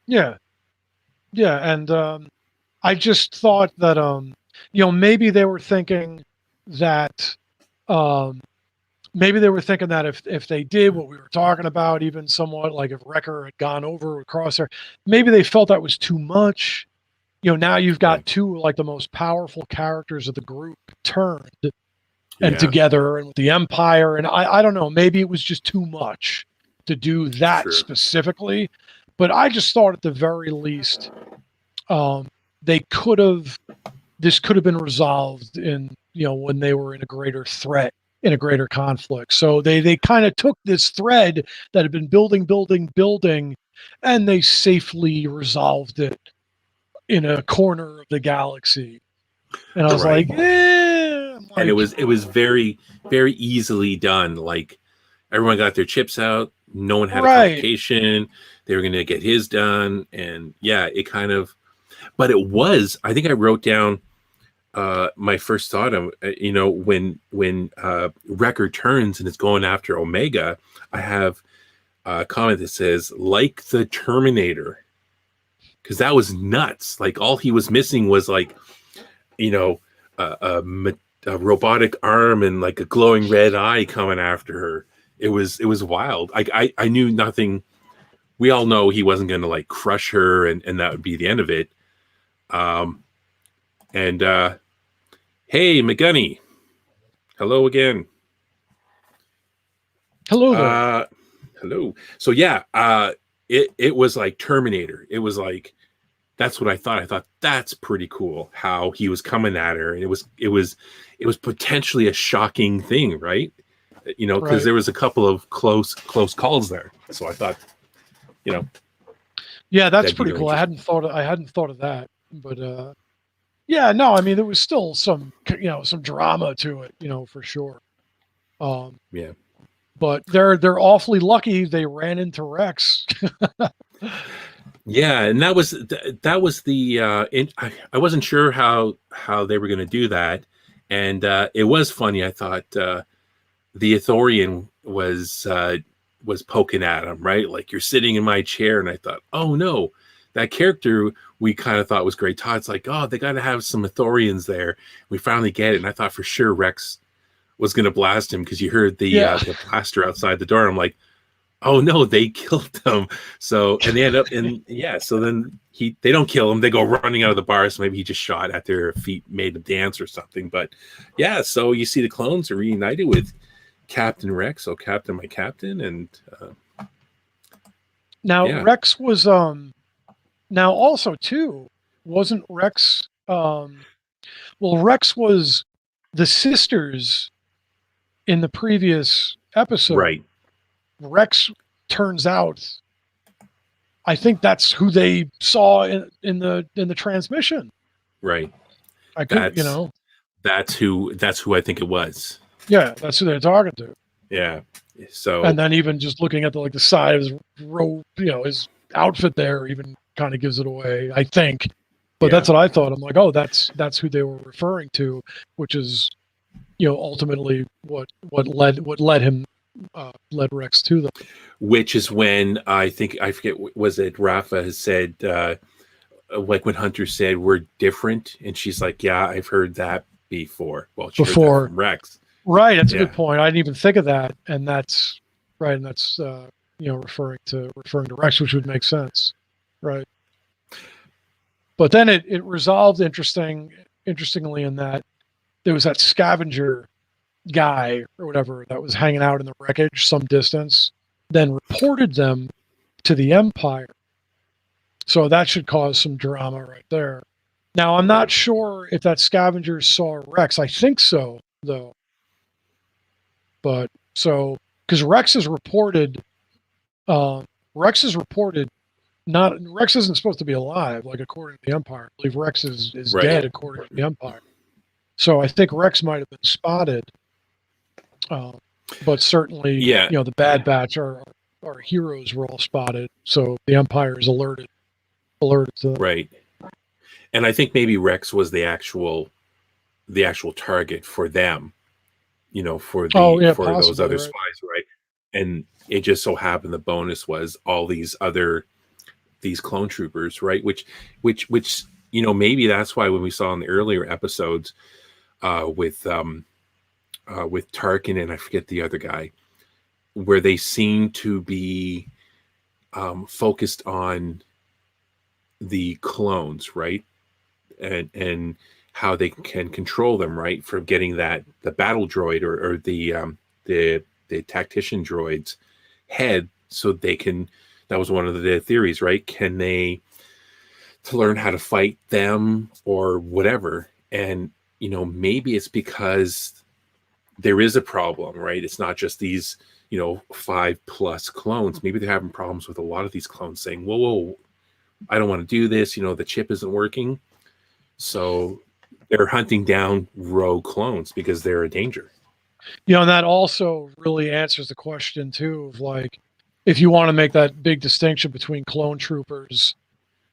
Yeah. And I just thought that, maybe they were thinking that, if they did what we were talking about, even somewhat like if Wrecker had gone over with Crosshair, maybe they felt that was too much. Now you've got two like the most powerful characters of the group turned and together and with the Empire. And I don't know, maybe it was just too much to do that specifically. But I just thought at the very least, this could have been resolved in, when they were in a greater threat, in a greater conflict. So they kind of took this thread that had been building, and they safely resolved it in a corner of the galaxy. And I was like, and it was very, very easily done. Like everyone got their chips out. No one had a complication. They were going to get his done. And it kind of, but it was, I think I wrote down my first thought of, when Wrecker turns and is going after Omega, I have a comment that says, like the Terminator, because that was nuts. Like all he was missing was like, a robotic arm and like a glowing red eye coming after her. It was wild. I knew nothing. We all know he wasn't going to like crush her and that would be the end of it. Hey, McGunny. Hello again. Hello there. Hello. So it was like Terminator. It was like, that's what I thought. I thought that's pretty cool how he was coming at her. And it was potentially a shocking thing, right? Because there was a couple of close calls there. So I thought, that's pretty cool. I hadn't thought of that, but no, I mean, there was still some drama to it, for sure. But they're awfully lucky they ran into Rex. And that was the I wasn't sure how they were going to do that, and it was funny. I thought the Ithorian was poking at him, right? Like, you're sitting in my chair, and I thought, oh no, that character we kind of thought was great. Todd's like, oh, they got to have some Ithorians there. We finally get it, and I thought for sure Rex was going to blast him because you heard the blaster outside the door. I'm like, oh no, they killed them. So, and they end up so then they don't kill him. They go running out of the bar. So maybe he just shot at their feet, made them dance or something. But so you see the clones are reunited with Captain Rex. So Captain, my captain. And now Rex was, now also too, wasn't Rex, Rex was the sisters in the previous episode. Right. Rex turns out, I think that's who they saw in the transmission. Right. That's who I think it was. Yeah, that's who they're talking to. Yeah. So, and then even just looking at the side of his robe, his outfit there even kind of gives it away, I think. But that's what I thought. I'm like, oh, that's who they were referring to, which is, ultimately what led him led Rex to them. Which is when I forget, was it Rafa has said, like when Hunter said we're different, and she's like, yeah, I've heard that before. Well, she heard that from Rex. Right, that's a good point. I didn't even think of that, and that's right, and that's referring to Rex, which would make sense, right? But then it resolved interestingly in that there was that scavenger guy or whatever that was hanging out in the wreckage some distance, then reported them to the Empire. So that should cause some drama right there. Now, I'm not sure if that scavenger saw Rex. I think so, though. But so, because Rex is reported Rex isn't supposed to be alive, like according to the Empire. I believe Rex is dead according to the Empire. So I think Rex might have been spotted. But certainly, the Bad Batch, our heroes were all spotted. So the Empire is alerted to them. Right. And I think maybe Rex was the actual target for them, for those other spies, right? And it just so happened the bonus was all these clone troopers, right? Which maybe that's why when we saw in the earlier episodes with Tarkin and I forget the other guy, where they seem to be focused on the clones, right? And how they can control them, right? From getting the battle droid or the tactician droid's head, so they can. That was one of the theories, right? Can they to learn how to fight them or whatever? And maybe it's because there is a problem, right? It's not just these 5+ clones. Maybe they're having problems with a lot of these clones saying, whoa, I don't want to do this. The chip isn't working. So they're hunting down rogue clones because they're a danger. And that also really answers the question too of like, if you want to make that big distinction between clone troopers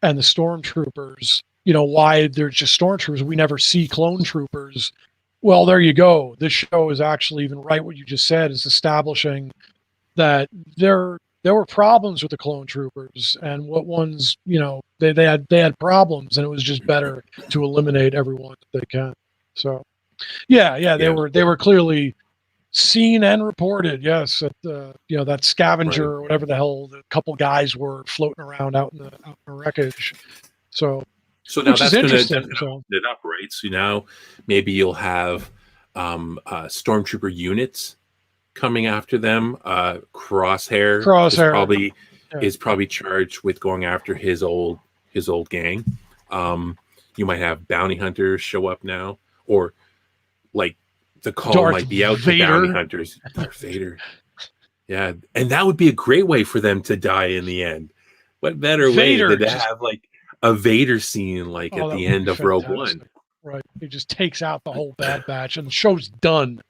and the stormtroopers, why they're just stormtroopers. We never see clone troopers. Well, there you go. This show is actually even right what you just said is establishing that there were problems with the clone troopers and what ones, they had problems and it was just better to eliminate everyone that they can. So they were clearly seen and reported, yes, at that scavenger or whatever the hell the couple guys were floating around out in the wreckage. So now that's going to open it up, right? So now maybe you'll have stormtrooper units coming after them. Crosshair is probably charged with going after his old gang. You might have bounty hunters show up now, or like the call Darth might be out Vader. to bounty hunters. Darth Vader. Yeah, and that would be a great way for them to die in the end. What better way than to have like a Vader scene like at the end of Rogue One? Right. He just takes out the whole Bad Batch and the show's done.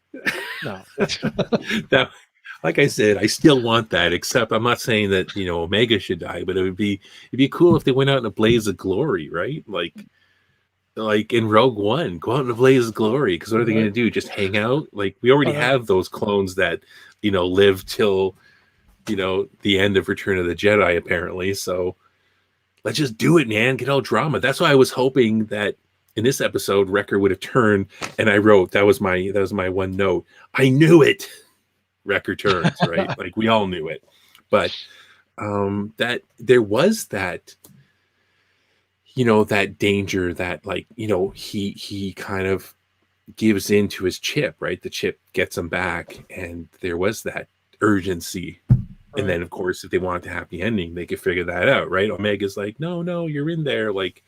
No. That, like I said, I still want that, except I'm not saying that, Omega should die, but it'd be cool if they went out in a blaze of glory, right? Like in Rogue One, go out in a blaze of glory, because what are they going to do? Just hang out? Like, we already have those clones that, live till, the end of Return of the Jedi, apparently. So let's just do it, man. Get all drama. That's why I was hoping that in this episode, Wrecker would have turned, and I wrote, that was my one note. I knew it. Wrecker turns, right? Like, we all knew it. But that there was that, that danger that, like, he kind of gives in to his chip, right? The chip gets him back, and there was that urgency. Right. And then, of course, if they want a happy ending, they could figure that out, right? Omega's like, no, you're in there. Like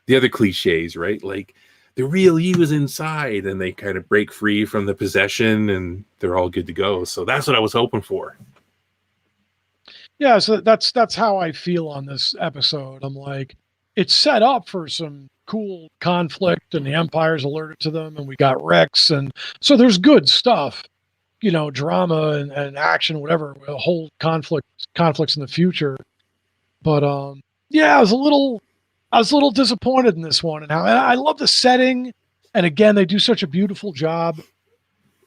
the other cliches, right? Like the real you is inside, and they kind of break free from the possession, and they're all good to go. So that's what I was hoping for. Yeah, so that's how I feel on this episode. I'm like, it's set up for some cool conflict, and the Empire's alerted to them, and we got Rex, and so there's good stuff, drama and action, whatever, a whole conflicts in the future. But I was a little I was a little disappointed in this one, and I love the setting, and again, they do such a beautiful job.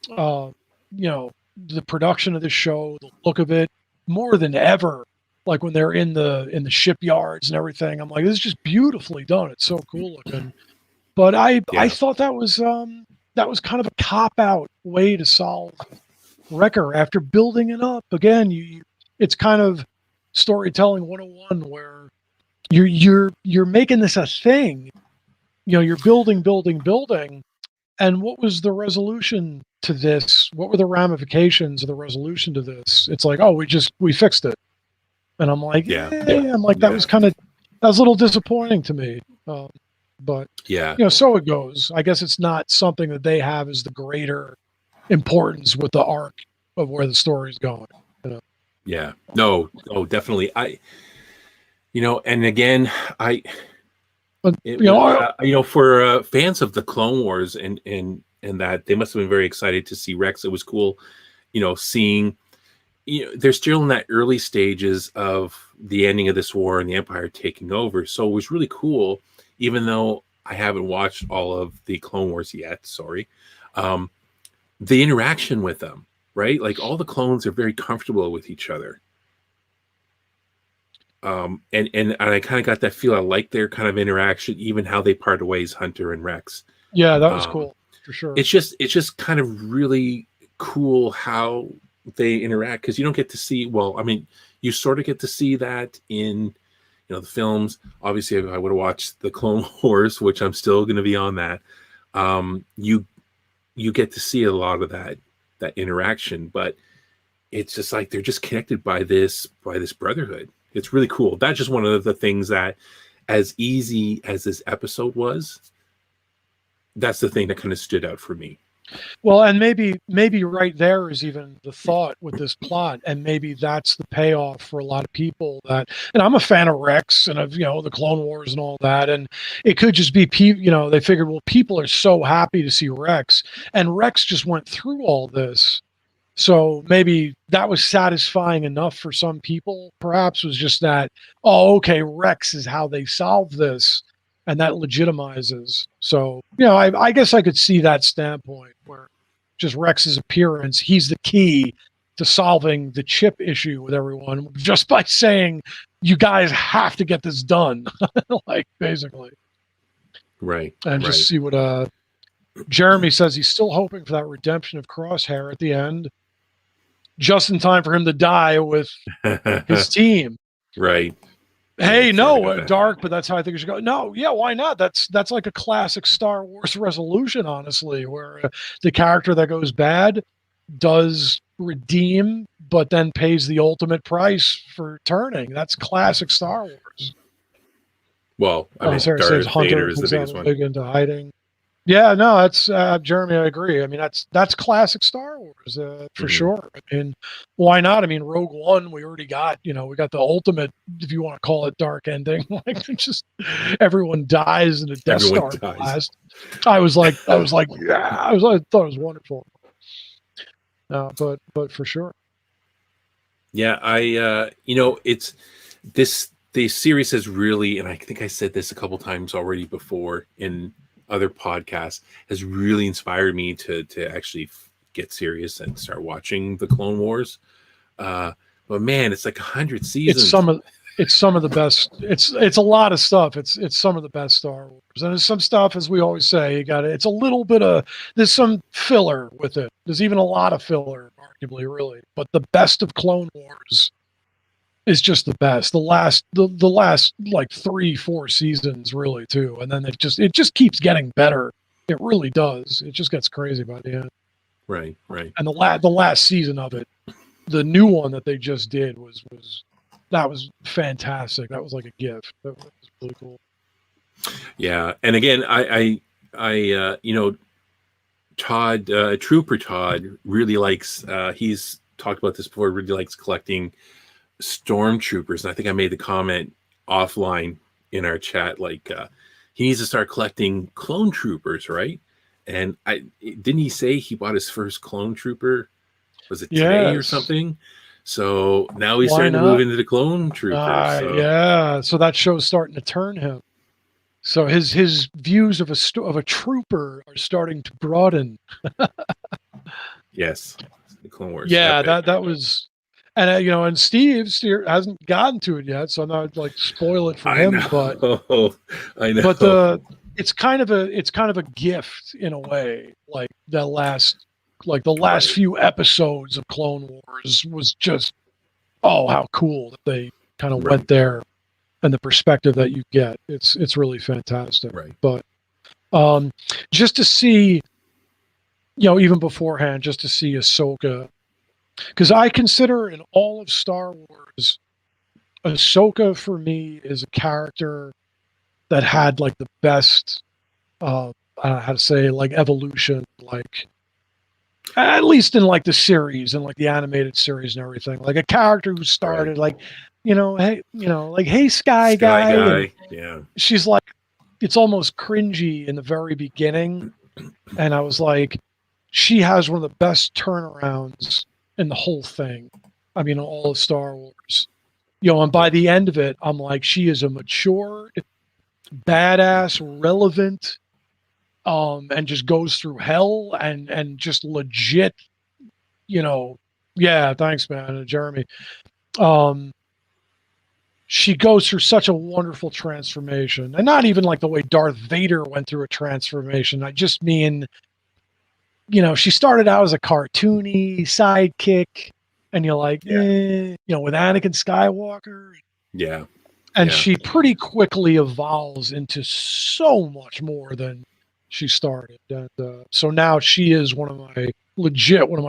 You know, the production of the show, the look of it, more than ever. Like when they're in the shipyards and everything, I'm like, this is just beautifully done. It's so cool looking. But I thought that was kind of a cop out way to solve Wrecker after building it up. Again, it's kind of storytelling 101 where you're making this a thing. You know, you're building. And what was the resolution to this? What were the ramifications of the resolution to this? It's like, oh, we fixed it. And I'm like, I'm like, that was a little disappointing to me. But so it goes. I guess it's not something that they have as the greater importance with the arc of where the story's going. You know? Yeah. No, definitely. And again, for fans of the Clone Wars and that, they must have been very excited to see Rex. It was cool, seeing, they're still in that early stages of the ending of this war and the Empire taking over. So it was really cool, even though I haven't watched all of the Clone Wars yet. Sorry. The interaction with them, right? Like all the clones are very comfortable with each other. And I kind of got that feel. I like their kind of interaction, even how they parted ways, Hunter and Rex. Yeah, that was cool for sure. It's just kind of really cool how they interact, because you don't get to see. Well, I mean, you sort of get to see that in the films. Obviously, I would have watched the Clone Wars, which I'm still going to be on that. You get to see a lot of that interaction, but it's just like they're just connected by this brotherhood. It's really cool. That's just one of the things that, as easy as this episode was, that's the thing that kind of stood out for me. Well, and maybe right there is even the thought with this plot, and maybe that's the payoff for a lot of people. And I'm a fan of Rex and of the Clone Wars and all that, and it could just be they figured, well, people are so happy to see Rex, and Rex just went through all this. So maybe that was satisfying enough for some people. Perhaps was just that, oh, okay, Rex is how they solve this, and that legitimizes. So, I guess I could see that standpoint where just Rex's appearance, he's the key to solving the chip issue with everyone just by saying, you guys have to get this done, like basically. Right. And just see what Jeremy says. He's still hoping for that redemption of Crosshair at the end, just in time for him to die with his team. Right. Hey, no, dark, but that's how I think it should go. No, yeah, why not? That's like a classic Star Wars resolution, honestly, where the character that goes bad does redeem, but then pays the ultimate price for turning. That's classic Star Wars. Well, I mean, Darth Vader is the biggest one. Into hiding. Yeah, no, that's Jeremy. I agree. I mean, that's classic Star Wars for sure. I mean, why not? I mean, Rogue One, we already got. We got the ultimate, if you want to call it, dark ending. Like, just everyone dies in a Death Star blast. I thought it was wonderful. But for sure. Yeah, it's this. The series has really, and I think I said this a couple times already before in other podcasts, has really inspired me to actually get serious and start watching the Clone Wars. But man, it's like 100 seasons. It's some of the best. It's a lot of stuff. It's some of the best Star Wars, and there's some stuff, as we always say, it's a little bit of, there's some filler with it. There's even a lot of filler, arguably, really. But the best of Clone Wars is just the best. The last like 3-4 seasons, really, too. And then it just keeps getting better. It really does. It just gets crazy by the end. Right. And the last season of it, the new one that they just did was fantastic. That was like a gift. That was really cool. Yeah, and again, I Todd, Trooper Todd, really likes. He's talked about this before. Really likes collecting stormtroopers, and I think I made the comment offline in our chat, like he needs to start collecting clone troopers, right? And didn't he say he bought his first clone trooper? Was it today or something? So now he's starting to move into the clone troopers. Yeah, so that show's starting to turn him. So his views of a trooper are starting to broaden. Yes, the Clone Wars. Yeah, Epic. that was, and and Steve hasn't gotten to it yet, so I'm not like spoil it for I him, but know. I know. but it's kind of a gift in a way. Like the last Right. few episodes of Clone Wars was just, oh, how cool that they kind of went Right. there, and the perspective that you get. It's really fantastic. Right. But just to see, even beforehand, just to see Ahsoka, because I consider in all of Star Wars, Ahsoka for me is a character that had like the best, I don't know how to say, like evolution, like at least in like the series and like the animated series and everything, like a character who Right. started like, hey, like, hey, Sky Sky Guy, and Guy. Yeah. she's like, it's almost cringy in the very beginning, and I was like, she has one of the best turnarounds in the whole thing. I mean, all of Star Wars. And by Yeah. the end of it, I'm like, she is a mature, badass, relevant, and just goes through hell and just legit, yeah, thanks, man, Jeremy. Um, she goes through such a wonderful transformation, and not even like the way Darth Vader went through a transformation. I just mean, she started out as a cartoony sidekick, and you're like, Yeah. with Anakin Skywalker, Yeah. and Yeah. she pretty quickly evolves into so much more than she started. And so now she is one of my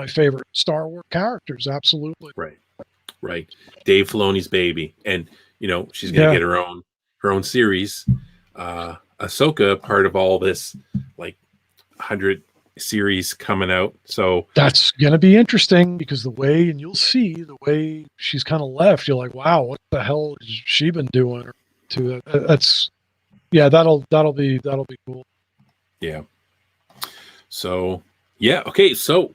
favorite Star Wars characters. Absolutely. Right. Right. Dave Filoni's baby, and she's going to Yeah. get her own series. Ahsoka, part of all this, like 100 series coming out. So That's going to be interesting because and you'll see the way she's kind of left. You're like, wow, what the hell has she been doing? That's, yeah, that'll be cool. yeah. So yeah. Okay. So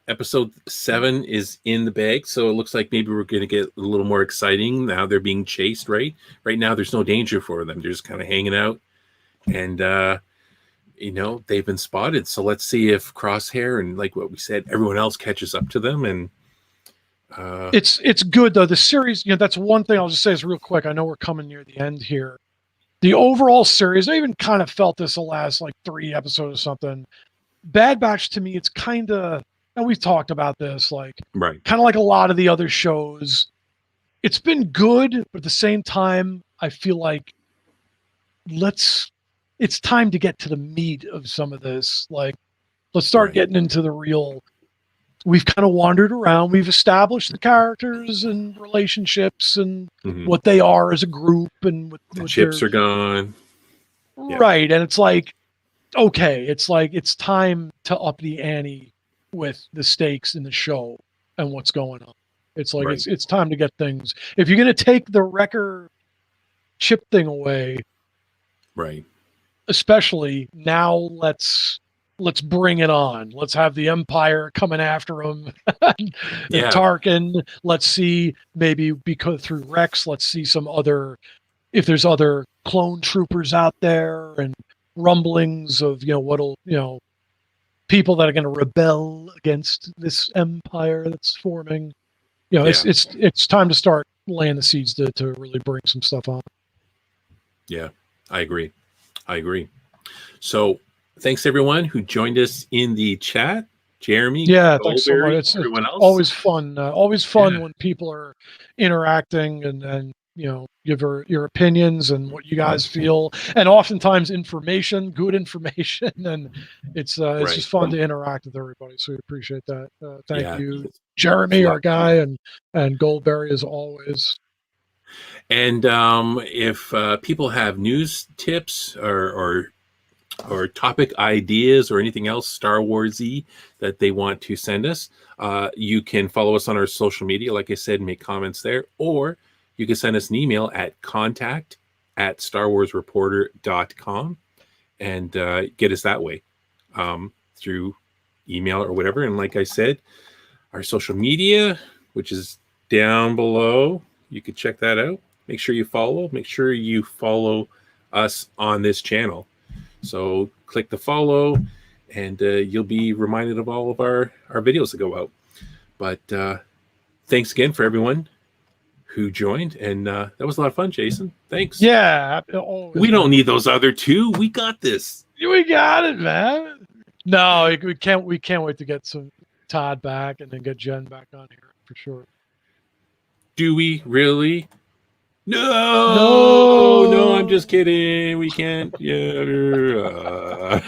episode 7 is in the bag, so it looks like maybe we're going to get a little more exciting. Now they're being chased. Right now there's no danger for them. They're just kind of hanging out, and they've been spotted. So let's see if Crosshair and, like what we said, everyone else catches up to them. And it's good though, the series. That's one thing I'll just say is real quick. I know we're coming near the end here. The overall series, I even kind of felt this the last like 3 episodes or something. Bad Batch to me, it's kind of, and we've talked about this, like right. kind of like a lot of the other shows. It's been good, but at the same time, I feel like it's time to get to the meat of some of this. Like, let's start Right. getting into the real. We've kind of wandered around. We've established the characters and relationships and what they are as a group, and the chips are gone. Right. And it's like, okay, it's time to up the ante with the stakes in the show and what's going on. It's like, Right. it's time to get things. If you're going to take the Wrecker chip thing away, Right. especially now, let's bring it on. Let's have the Empire coming after him. Yeah. Tarkin. Let's see, maybe because through Rex, let's see if there's other clone troopers out there, and rumblings of people that are going to rebel against this empire that's forming. It's time to start laying the seeds to really bring some stuff on. Yeah, I agree. So thanks everyone who joined us in the chat. Jeremy, yeah, thanks so much. It's everyone else. Always fun when people are interacting and give your opinions and what you guys feel, and oftentimes good information, and it's just fun to interact with everybody. So we appreciate that. Thank you, Jeremy, our guy, and Goldberry as always. And if people have news tips or topic ideas or anything else Star Warsy that they want to send us, you can follow us on our social media, like I said, make comments there, or you can send us an email at contact@starwarsreporter.com and get us that way through email or whatever. And like I said, our social media, which is down below, you can check that out. Make sure you follow us on this channel. So click the follow, and you'll be reminded of all of our videos that go out. But thanks again for everyone who joined, and that was a lot of fun, Jason. Thanks. Yeah. We don't need those other two. We got this. We got it, man. No, we can't wait to get some Todd back and then get Jen back on here for sure. Do we really? No, I'm just kidding. We can't. Yeah.